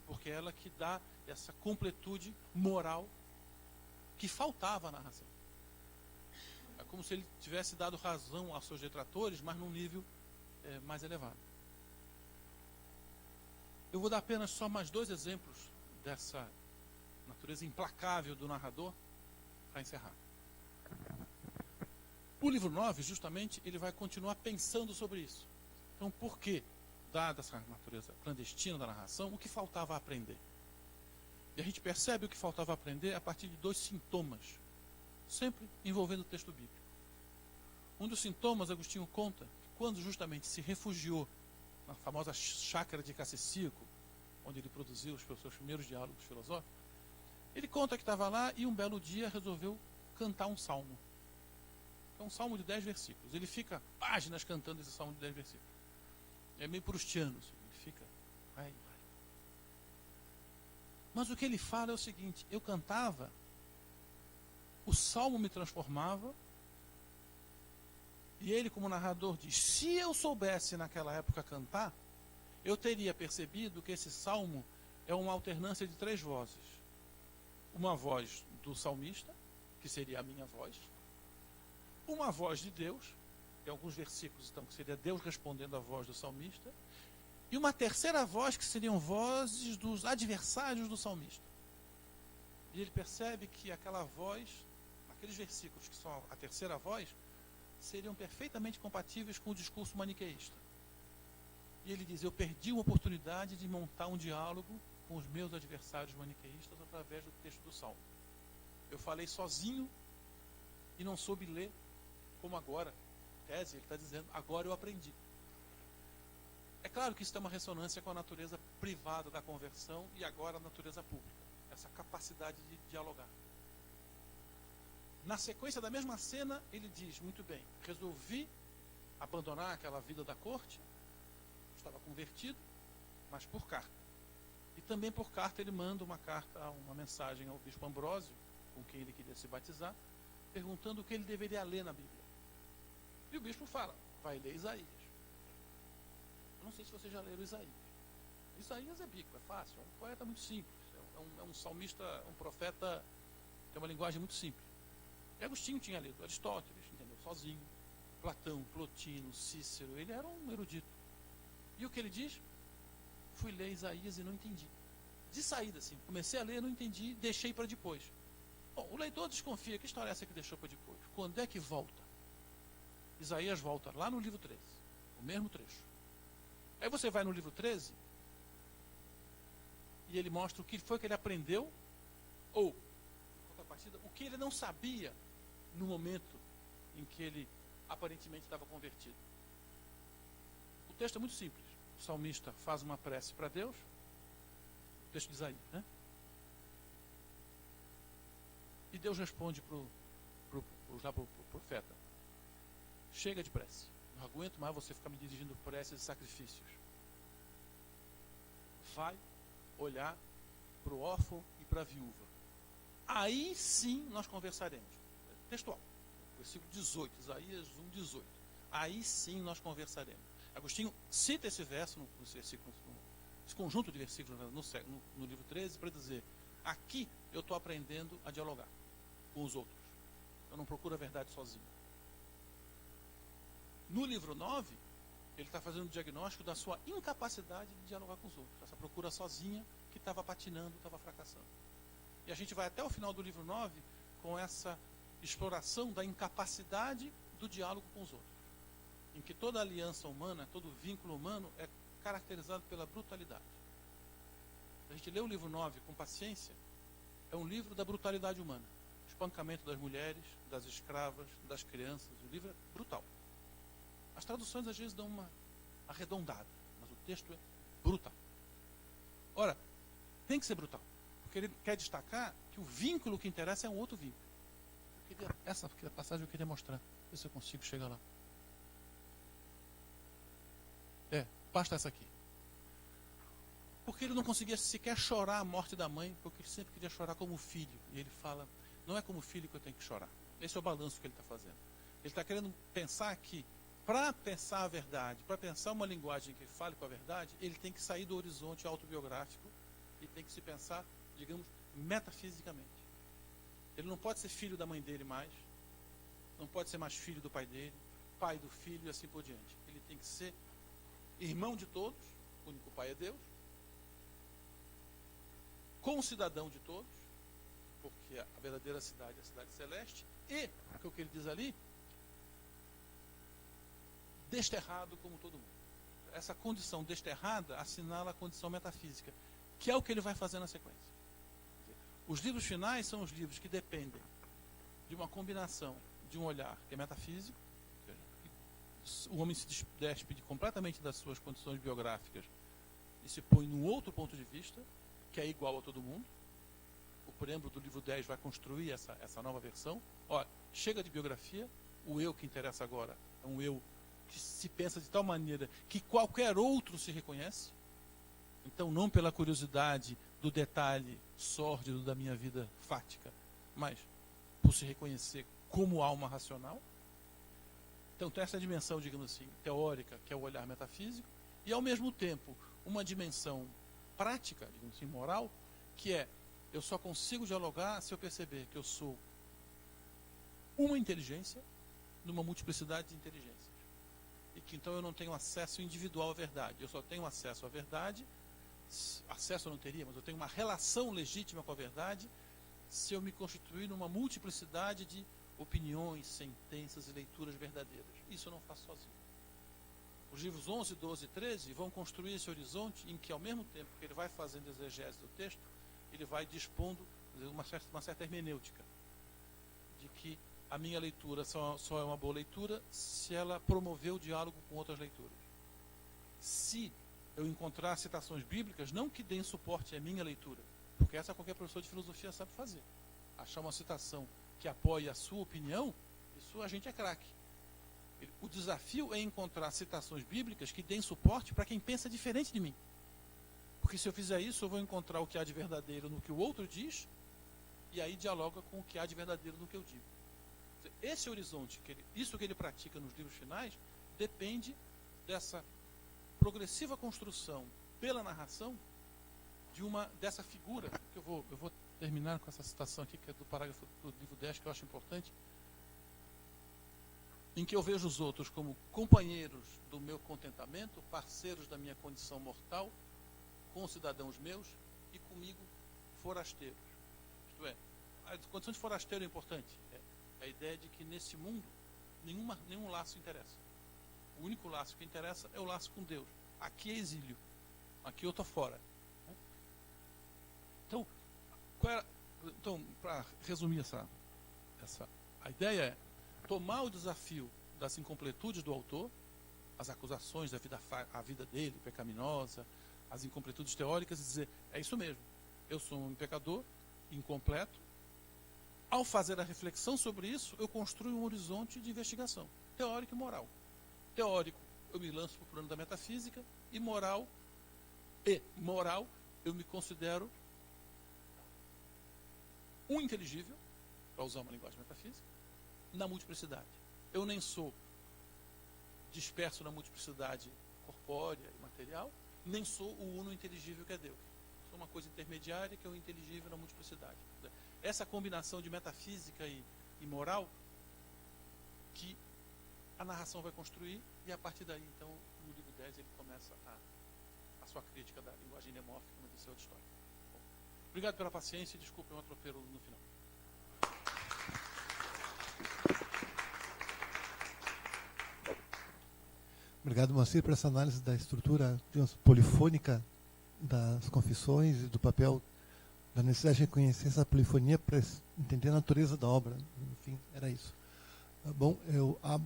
Porque é ela que dá essa completude moral que faltava à narração. É como se ele tivesse dado razão aos seus detratores, mas num nível mais elevado. Eu vou dar apenas só mais 2 exemplos dessa natureza implacável do narrador para encerrar. O livro 9, justamente, ele vai continuar pensando sobre isso. Então, por que, dada essa natureza clandestina da narração, o que faltava aprender? E a gente percebe o que faltava aprender a partir de 2 sintomas, sempre envolvendo o texto bíblico. Um dos sintomas, Agostinho conta, que quando justamente se refugiou na famosa chácara de Cassicíaco, onde ele produziu os seus primeiros diálogos filosóficos, ele conta que estava lá e um belo dia resolveu cantar um salmo. É um salmo de 10 versículos. Ele fica páginas cantando esse salmo de 10 versículos. É meio prustiano. Ele fica... vai. Mas o que ele fala é o seguinte: eu cantava, o salmo me transformava, e ele, como narrador, diz: se eu soubesse naquela época cantar, eu teria percebido que esse salmo é uma alternância de 3 vozes. Uma voz do salmista, que seria a minha voz, uma voz de Deus, tem alguns versículos então que seria Deus respondendo à voz do salmista, e uma terceira voz que seriam vozes dos adversários do salmista. E ele percebe que aquela voz, aqueles versículos que são a terceira voz, seriam perfeitamente compatíveis com o discurso maniqueísta. E ele diz: eu perdi uma oportunidade de montar um diálogo com os meus adversários maniqueístas através do texto do Salmo. Eu falei sozinho e não soube ler, como agora, tese, ele está dizendo, agora eu aprendi. É claro que isso tem uma ressonância com a natureza privada da conversão e agora a natureza pública, essa capacidade de dialogar. Na sequência da mesma cena, ele diz: muito bem, resolvi abandonar aquela vida da corte, estava convertido, mas por carta. E também por carta ele manda uma mensagem ao bispo Ambrósio, com quem ele queria se batizar, perguntando o que ele deveria ler na Bíblia. E o bispo fala: vai ler Isaías. Eu não sei se vocês já leram Isaías. Isaías é bico, é fácil, é um poeta muito simples, é um salmista, um profeta, tem uma linguagem muito simples. E Agostinho tinha lido Aristóteles, entendeu? Sozinho, Platão, Plotino, Cícero, ele era um erudito. E o que ele diz? Fui ler Isaías e não entendi. De saída, assim, comecei a ler, não entendi, deixei para depois. Bom, o leitor desconfia: que história é essa que deixou para depois? Quando é que volta? Isaías volta lá no livro 13, o mesmo trecho. Aí você vai no livro 13 e ele mostra o que foi que ele aprendeu, ou, em contrapartida, o que ele não sabia no momento em que ele aparentemente estava convertido. O texto é muito simples. O salmista faz uma prece para Deus, o texto de Isaías, né? E Deus responde para o profeta: chega de prece, não aguento mais você ficar me dirigindo preces e sacrifícios. Vai olhar para o órfão e para a viúva. Aí sim nós conversaremos. Textual, versículo 18, Isaías 1:18. Aí sim nós conversaremos. Agostinho cita esse verso, esse conjunto de versículos no livro 13, para dizer: aqui eu estou aprendendo a dialogar com os outros. Eu não procuro a verdade sozinho. No livro 9, ele está fazendo um diagnóstico da sua incapacidade de dialogar com os outros. Essa procura sozinha que estava patinando, estava fracassando. E a gente vai até o final do livro 9 com essa exploração da incapacidade do diálogo com os outros, em que toda aliança humana, todo vínculo humano é caracterizado pela brutalidade. A gente lê o livro 9 com paciência, é um livro da brutalidade humana. Espancamento das mulheres, das escravas, das crianças. O livro é brutal. As traduções às vezes dão uma arredondada, mas o texto é brutal. Ora, tem que ser brutal, porque ele quer destacar que o vínculo que interessa é um outro vínculo. Essa passagem eu queria mostrar, ver se eu consigo chegar lá. Basta essa aqui. Porque ele não conseguia sequer chorar a morte da mãe, porque ele sempre queria chorar como filho. E ele fala: não é como filho que eu tenho que chorar. Esse é o balanço que ele está fazendo. Ele está querendo pensar que, para pensar a verdade, para pensar uma linguagem que fale com a verdade, ele tem que sair do horizonte autobiográfico e tem que se pensar, digamos, metafisicamente. Ele não pode ser filho da mãe dele mais, não pode ser mais filho do pai dele, pai do filho e assim por diante. Ele tem que ser irmão de todos, o único pai é Deus, concidadão de todos, porque a verdadeira cidade é a cidade celeste, e, o que ele diz ali, desterrado como todo mundo. Essa condição desterrada assinala a condição metafísica, que é o que ele vai fazer na sequência. Os livros finais são os livros que dependem de uma combinação de um olhar que é metafísico, o homem se despede completamente das suas condições biográficas e se põe num outro ponto de vista, que é igual a todo mundo. O preâmbulo do livro 10 vai construir essa nova versão. Olha, chega de biografia, o eu que interessa agora é um eu que se pensa de tal maneira que qualquer outro se reconhece. Então, não pela curiosidade do detalhe sórdido da minha vida fática, mas por se reconhecer como alma racional. Então, tem essa dimensão, digamos assim, teórica, que é o olhar metafísico, e, ao mesmo tempo, uma dimensão prática, digamos assim, moral, que é: eu só consigo dialogar se eu perceber que eu sou uma inteligência numa multiplicidade de inteligências. E que, então, eu não tenho acesso individual à verdade. Eu só tenho acesso à verdade, acesso eu não teria, mas eu tenho uma relação legítima com a verdade se eu me constituir numa multiplicidade de opiniões, sentenças e leituras verdadeiras. Isso eu não faço sozinho. Os livros 11, 12 e 13 vão construir esse horizonte em que, ao mesmo tempo que ele vai fazendo exegese do texto, ele vai dispondo uma certa hermenêutica de que a minha leitura só é uma boa leitura se ela promover o diálogo com outras leituras. Se eu encontrar citações bíblicas, não que deem suporte à minha leitura, porque essa qualquer professor de filosofia sabe fazer. Achar uma citação que apoie a sua opinião, isso a gente é craque. O desafio é encontrar citações bíblicas que deem suporte para quem pensa diferente de mim. Porque se eu fizer isso, eu vou encontrar o que há de verdadeiro no que o outro diz, e aí dialoga com o que há de verdadeiro no que eu digo. Esse horizonte, isso que ele pratica nos livros finais, depende dessa progressiva construção pela narração dessa figura, que eu vou terminar com essa citação aqui, que é do parágrafo do livro 10, que eu acho importante, em que eu vejo os outros como companheiros do meu contentamento, parceiros da minha condição mortal, concidadãos meus, e comigo forasteiros. Isto é, a condição de forasteiro é importante. É a ideia de que nesse mundo nenhum laço interessa. O único laço que interessa é o laço com Deus. aqui é exílio, aqui eu estou fora. Então, para resumir a ideia é tomar o desafio das incompletudes do autor, as acusações da a vida dele, pecaminosa, as incompletudes teóricas, e dizer, é isso mesmo, eu sou um pecador, incompleto. Ao fazer a reflexão sobre isso, eu construo um horizonte de investigação, teórico e moral. Teórico, eu me lanço para o plano da metafísica, e moral, eu me considero um inteligível, para usar uma linguagem metafísica, na multiplicidade. Eu nem sou disperso na multiplicidade corpórea e material, nem sou o uno inteligível que é Deus. Sou uma coisa intermediária que é o inteligível na multiplicidade. Essa combinação de metafísica e moral que a narração vai construir, e a partir daí, então, no livro 10, ele começa a sua crítica da linguagem nemórfica, como eu disse, outra história. Bom, obrigado pela paciência e desculpem o atropelo no final. Obrigado, Moacir, por essa análise da estrutura, digamos, polifônica das confissões e do papel da necessidade de reconhecer essa polifonia para entender a natureza da obra. Enfim, era isso. Bom,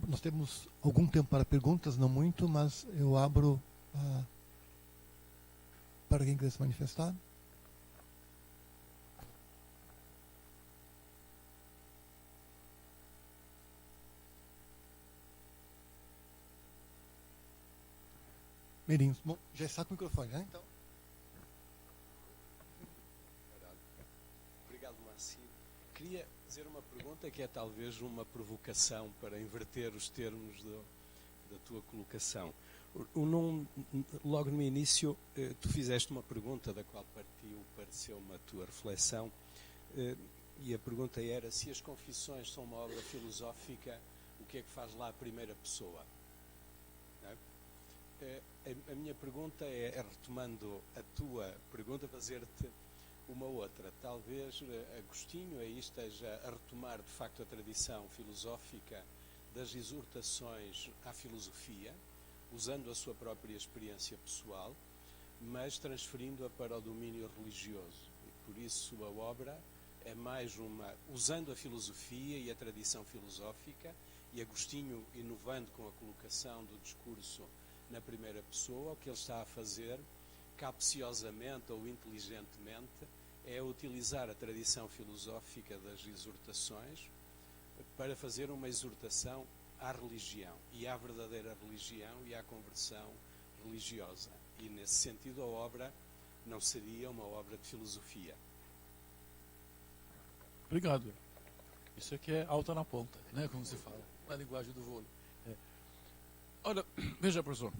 nós temos algum tempo para perguntas, não muito, mas eu abro para quem quiser se manifestar. Meirinhos. Bom, já está com o microfone, né? Então. Obrigado, Moacir. Queria fazer uma pergunta que é talvez uma provocação para inverter os termos da tua colocação. Logo no início, tu fizeste uma pergunta da qual pareceu-me a tua reflexão, e a pergunta era se as confissões são uma obra filosófica, o que é que faz lá a primeira pessoa? Não é? A minha pergunta é, retomando a tua pergunta, fazer-te uma outra. Talvez Agostinho aí esteja a retomar de facto a tradição filosófica das exortações à filosofia, usando a sua própria experiência pessoal, mas transferindo-a para o domínio religioso. E por isso a obra é mais usando a filosofia e a tradição filosófica, e Agostinho inovando com a colocação do discurso na primeira pessoa. O que ele está a fazer, capciosamente ou inteligentemente, é utilizar a tradição filosófica das exortações para fazer uma exortação à religião, e à verdadeira religião e à conversão religiosa. E nesse sentido a obra não seria uma obra de filosofia. Obrigado. Isso aqui é alta na ponta, né, como se fala, na linguagem do vôlei. Olha, veja, professor,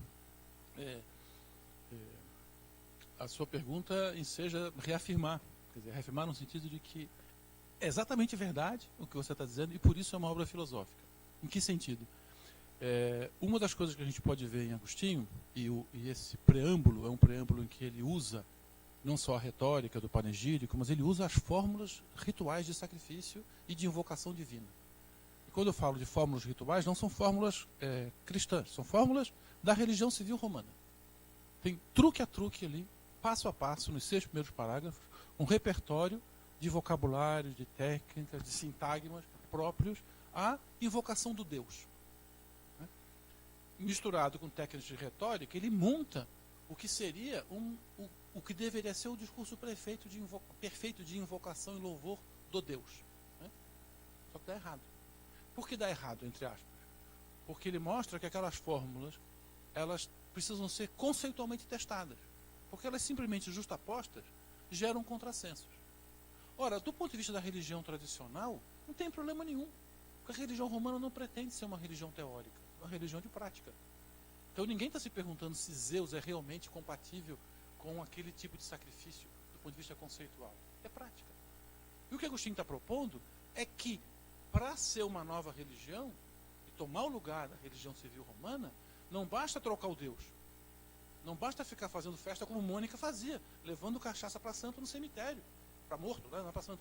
a sua pergunta enseja reafirmar, quer dizer, reafirmar no sentido de que é exatamente verdade o que você está dizendo, e por isso é uma obra filosófica. Em que sentido? Uma das coisas que a gente pode ver em Agostinho, e esse preâmbulo é um preâmbulo em que ele usa não só a retórica do panegírico, mas ele usa as fórmulas rituais de sacrifício e de invocação divina. E quando eu falo de fórmulas rituais, não são fórmulas cristãs, são fórmulas da religião civil romana. Tem truque a truque ali, passo a passo, nos 6 primeiros parágrafos, um repertório de vocabulário, de técnicas, de sintagmas próprios à invocação do Deus. Misturado com técnicas de retórica, ele monta o que seria o que deveria ser o discurso perfeito de invocação e louvor do Deus. Só que dá errado. Por que dá errado, entre aspas? Porque ele mostra que aquelas fórmulas, elas precisam ser conceitualmente testadas. Porque elas simplesmente justapostas geram contrassensos. Ora, do ponto de vista da religião tradicional, não tem problema nenhum. Porque a religião romana não pretende ser uma religião teórica, é uma religião de prática. Então ninguém está se perguntando se Zeus é realmente compatível com aquele tipo de sacrifício do ponto de vista conceitual. É prática. E o que Agostinho está propondo é que, para ser uma nova religião, e tomar o lugar da religião civil romana, não basta trocar o Deus. Não basta ficar fazendo festa como Mônica fazia, levando cachaça para santo no cemitério. Para morto, né? Não para santo,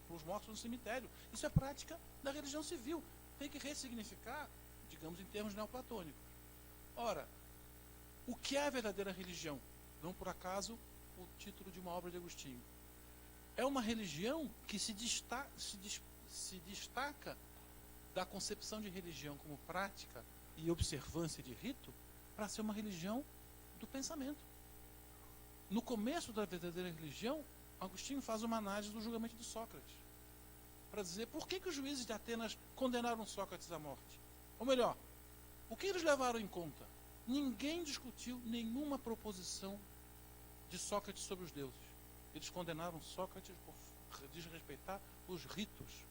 para os mortos no cemitério. Isso é prática da religião civil. Tem que ressignificar, digamos, em termos neoplatônicos. Ora, O que é a verdadeira religião? Não por acaso o título de uma obra de Agostinho. É uma religião que se destaca da concepção de religião como prática e observância de rito para ser uma religião do pensamento. No começo da verdadeira religião, Agostinho faz uma análise do julgamento de Sócrates, para dizer por que os juízes de Atenas condenaram Sócrates à morte. Ou melhor, o que eles levaram em conta? Ninguém discutiu nenhuma proposição de Sócrates sobre os deuses. Eles condenaram Sócrates por desrespeitar os ritos.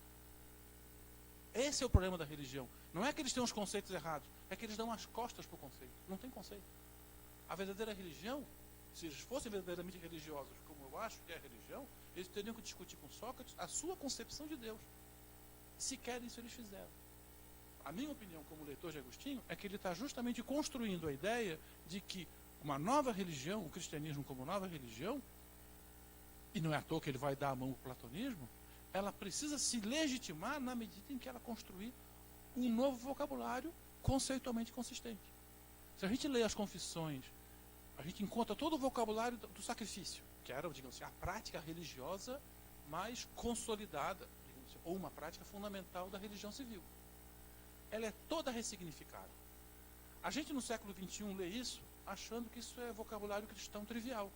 Esse é o problema da religião. Não é que eles tenham os conceitos errados, é que eles dão as costas para o conceito. Não tem conceito. A verdadeira religião, se eles fossem verdadeiramente religiosos, como eu acho que é a religião, eles teriam que discutir com Sócrates a sua concepção de Deus. Se querem, isso eles fizeram. A minha opinião como leitor de Agostinho é que ele está justamente construindo a ideia de que uma nova religião, o cristianismo como nova religião, e não é à toa que ele vai dar a mão ao platonismo, ela precisa se legitimar na medida em que ela construir um novo vocabulário conceitualmente consistente. Se a gente lê as confissões, a gente encontra todo o vocabulário do sacrifício, que era, digamos assim, a prática religiosa mais consolidada, digamos assim, ou uma prática fundamental da religião civil. Ela é toda ressignificada. A gente no século XXI lê isso achando que isso é vocabulário cristão trivial.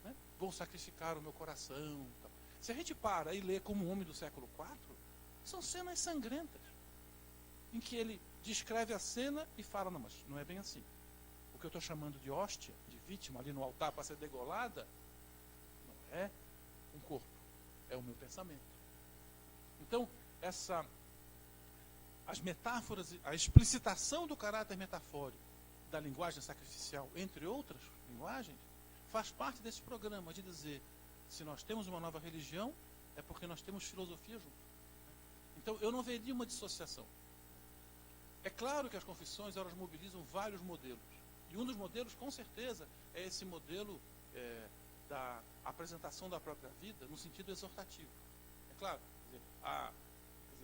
Né? Vou sacrificar o meu coração. Tal. Se a gente para e lê como um homem do século IV, são cenas sangrentas, em que ele descreve a cena e fala, não, mas não é bem assim. O que eu estou chamando de hóstia, de vítima ali no altar para ser degolada, não é um corpo, é o meu pensamento. Então, as metáforas, a explicitação do caráter metafórico da linguagem sacrificial, entre outras linguagens, faz parte desse programa de dizer, se nós temos uma nova religião, é porque nós temos filosofia junto. Então, eu não veria uma dissociação. É claro que as confissões, elas mobilizam vários modelos. E um dos modelos, com certeza, é esse modelo da apresentação da própria vida no sentido exortativo. É claro,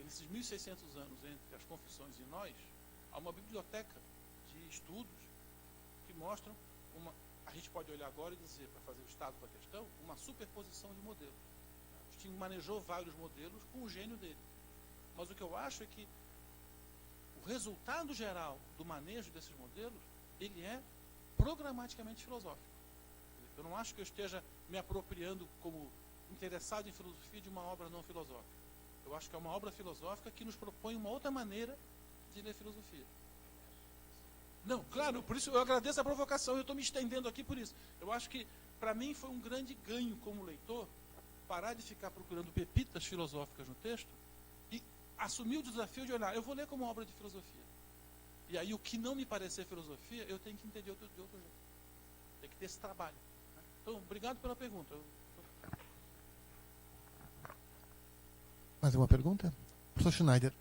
nesses 1600 anos entre as confissões e nós, há uma biblioteca de estudos que mostram a gente pode olhar agora e dizer, para fazer o estado da questão, uma superposição de modelos. Agostinho manejou vários modelos com o gênio dele. Mas o que eu acho é que o resultado geral do manejo desses modelos, ele é programaticamente filosófico. Eu não acho que eu esteja me apropriando como interessado em filosofia de uma obra não filosófica. Eu acho que é uma obra filosófica que nos propõe uma outra maneira de ler filosofia. Não, claro, por isso eu agradeço a provocação, eu estou me estendendo aqui por isso. Eu acho que, para mim, foi um grande ganho como leitor, parar de ficar procurando pepitas filosóficas no texto e assumir o desafio de olhar, eu vou ler como obra de filosofia. E aí, o que não me parecer filosofia, eu tenho que entender de outro jeito. Tem que ter esse trabalho. Então, obrigado pela pergunta. Mais uma pergunta? Professor Schneider.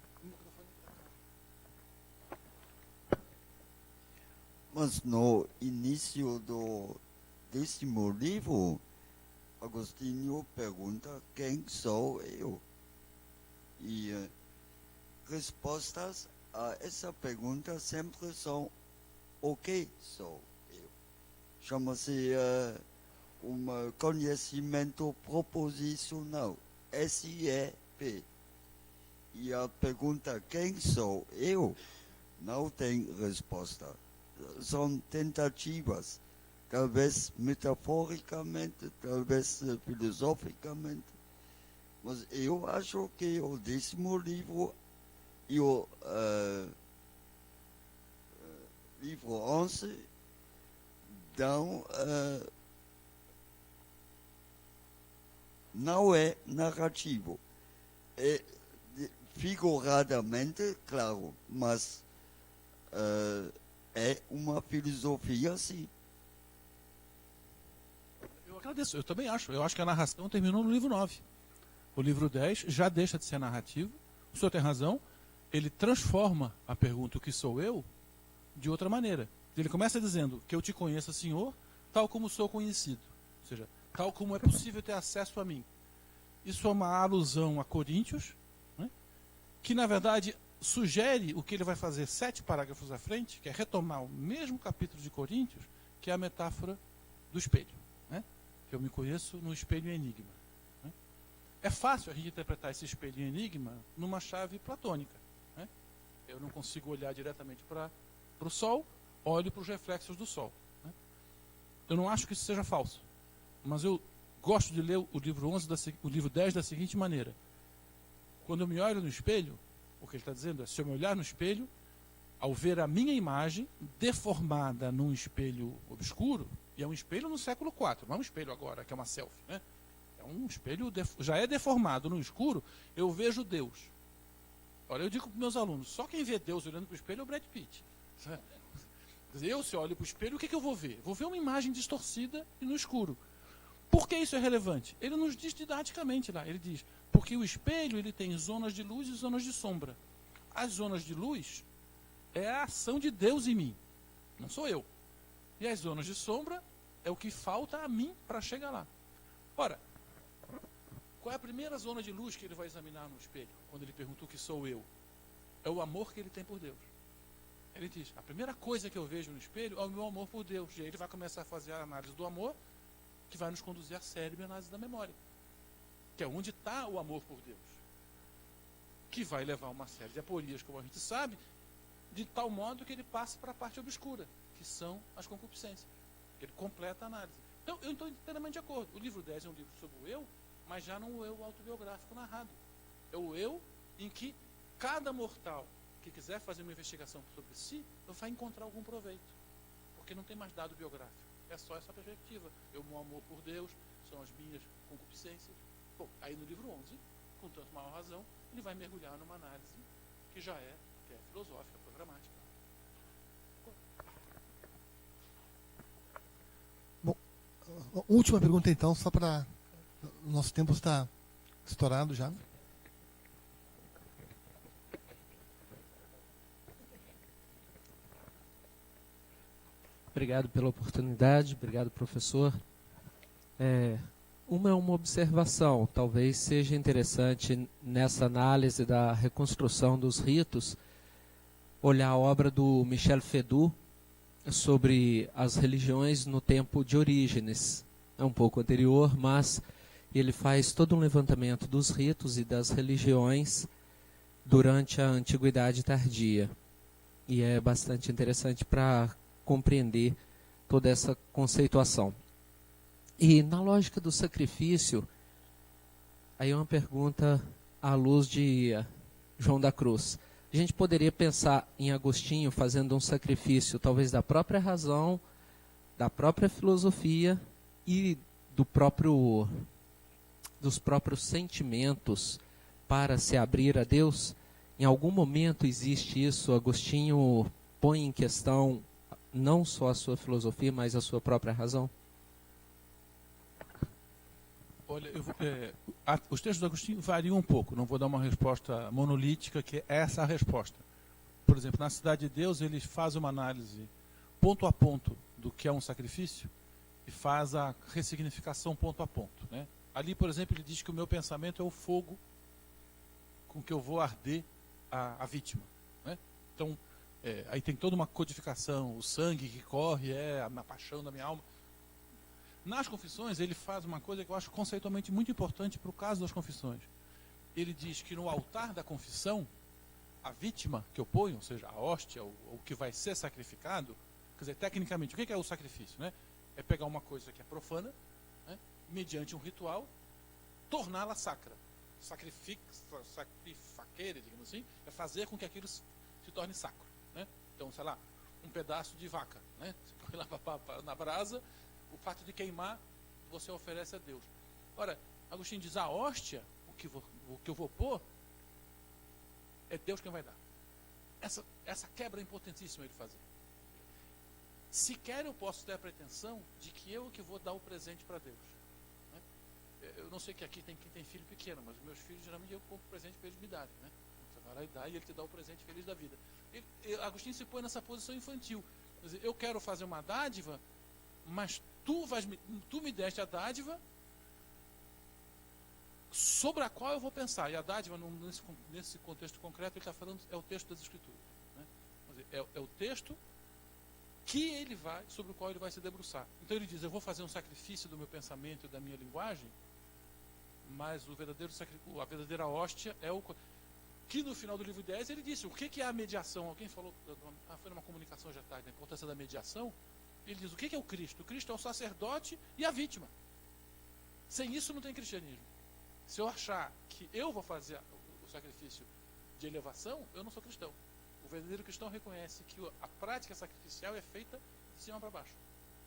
Mas no início do 10º livro, Agostinho pergunta quem sou eu? E respostas a essa pergunta sempre são o que sou eu? Chama-se conhecimento proposicional, SEP. E a pergunta quem sou eu não tem resposta. São tentativas, talvez metaforicamente, talvez filosoficamente, mas eu acho que o 10º livro e o livro 11 dão, não é narrativo, é figuradamente, claro, mas é uma filosofia, sim. Eu agradeço, eu também acho. Eu acho que a narração terminou no livro 9. O livro 10 já deixa de ser narrativo. O senhor tem razão. Ele transforma a pergunta, o que sou eu, de outra maneira. Ele começa dizendo que eu te conheço, Senhor, tal como sou conhecido. Ou seja, tal como é possível ter acesso a mim. Isso é uma alusão a Coríntios, né, que na verdade sugere o que ele vai fazer 7 parágrafos à frente, que é retomar o mesmo capítulo de Coríntios, que é a metáfora do espelho, né? Eu me conheço no espelho em enigma, né? É fácil a gente interpretar esse espelho em enigma numa chave platônica, né? Eu não consigo olhar diretamente para o sol, olho para os reflexos do sol, né? Eu não acho que isso seja falso, mas eu gosto de ler o livro 11 o livro 10 da seguinte maneira: quando eu me olho no espelho, o que ele está dizendo é, se eu me olhar no espelho, ao ver a minha imagem deformada num espelho obscuro, e é um espelho no século IV, não é um espelho agora, que é uma selfie, né? É um espelho, já é deformado no escuro, eu vejo Deus. Olha, eu digo para meus alunos, só quem vê Deus olhando para o espelho é o Brad Pitt. Eu, se olho para o espelho, o que eu vou ver? Vou ver uma imagem distorcida e no escuro. Por que isso é relevante? Ele nos diz didaticamente lá, ele diz, porque o espelho ele tem zonas de luz e zonas de sombra. As zonas de luz é a ação de Deus em mim, não sou eu. E as zonas de sombra é o que falta a mim para chegar lá. Ora, qual é a primeira zona de luz que ele vai examinar no espelho, quando ele pergunta o que sou eu? É o amor que ele tem por Deus. Ele diz, a primeira coisa que eu vejo no espelho é o meu amor por Deus. E aí ele vai começar a fazer a análise do amor, que vai nos conduzir à cérebro e à análise da memória, que é onde está o amor por Deus, que vai levar uma série de aporias, como a gente sabe, de tal modo que ele passe para a parte obscura, que são as concupiscências. Ele completa a análise. Então, eu estou inteiramente de acordo. O livro 10 é um livro sobre o eu, mas já não o eu autobiográfico narrado. É o eu em que cada mortal que quiser fazer uma investigação sobre si, vai encontrar algum proveito, porque não tem mais dado biográfico. É só essa perspectiva. Eu, meu amor por Deus, são as minhas concupiscências. Bom, aí no livro 11, com tanto maior razão, ele vai mergulhar numa análise que já é filosófica, programática. Bom, última pergunta então, só para... O nosso tempo está estourado já. Obrigado pela oportunidade, obrigado, professor. Uma observação, talvez seja interessante nessa análise da reconstrução dos ritos, olhar a obra do Michel Feydeau sobre as religiões no tempo de Orígenes. É um pouco anterior, mas ele faz todo um levantamento dos ritos e das religiões durante a Antiguidade Tardia. E é bastante interessante para compreender toda essa conceituação. E na lógica do sacrifício, aí uma pergunta à luz de João da Cruz. A gente poderia pensar em Agostinho fazendo um sacrifício, talvez da própria razão, da própria filosofia e dos próprios sentimentos para se abrir a Deus? Em algum momento existe isso? Agostinho põe em questão não só a sua filosofia, mas a sua própria razão? Olha, os textos do Agostinho variam um pouco, não vou dar uma resposta monolítica, que é essa a resposta. Por exemplo, na Cidade de Deus, ele faz uma análise ponto a ponto do que é um sacrifício e faz a ressignificação ponto a ponto, né? Ali, por exemplo, ele diz que o meu pensamento é o fogo com que eu vou arder a vítima, né? Então, aí tem toda uma codificação, o sangue que corre é a paixão da minha alma. Nas confissões, ele faz uma coisa que eu acho conceitualmente muito importante para o caso das confissões. Ele diz que no altar da confissão, a vítima que eu ponho, ou seja, a hóstia, o que vai ser sacrificado, quer dizer, tecnicamente, o que é o sacrifício, né? É pegar uma coisa que é profana, né, mediante um ritual, torná-la sacra. Sacrifaqueira, digamos assim, é fazer com que aquilo se torne sacro, né? Então, sei lá, um pedaço de vaca, né? Você põe lá na brasa, o fato de queimar, você oferece a Deus. Ora, Agostinho diz, a hóstia, o que eu vou pôr, é Deus quem vai dar. Essa quebra é importantíssima ele fazer. Sequer eu posso ter a pretensão de que eu que vou dar o presente para Deus, né? Eu não sei que aqui tem quem tem filho pequeno, mas os meus filhos, geralmente, eu compro presente para eles me darem, né? Você vai lá e dá, e ele te dá o presente feliz da vida. Agostinho se põe nessa posição infantil. Quer dizer, eu quero fazer uma dádiva, mas tu me deste a dádiva sobre a qual eu vou pensar. E a dádiva, nesse contexto concreto, ele está falando, é o texto das Escrituras, né? É o texto sobre o qual ele vai se debruçar. Então ele diz, eu vou fazer um sacrifício do meu pensamento e da minha linguagem, mas a verdadeira hóstia é o... Que no final do livro 10 ele disse, o que é a mediação? Alguém falou, foi numa comunicação já tarde, a importância da mediação. Ele diz, o que é o Cristo? O Cristo é o sacerdote e a vítima. Sem isso não tem cristianismo. Se eu achar que eu vou fazer o sacrifício de elevação, eu não sou cristão. O verdadeiro cristão reconhece que a prática sacrificial é feita de cima para baixo.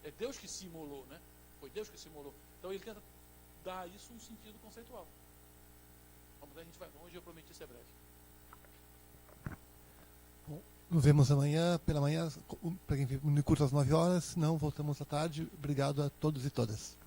É Deus que se imolou, né? Foi Deus que se imolou. Então ele tenta dar isso um sentido conceitual. Hoje eu prometi ser breve. Bom, nos vemos amanhã, pela manhã, para quem no curso às 9 horas, se não, voltamos à tarde. Obrigado a todos e todas.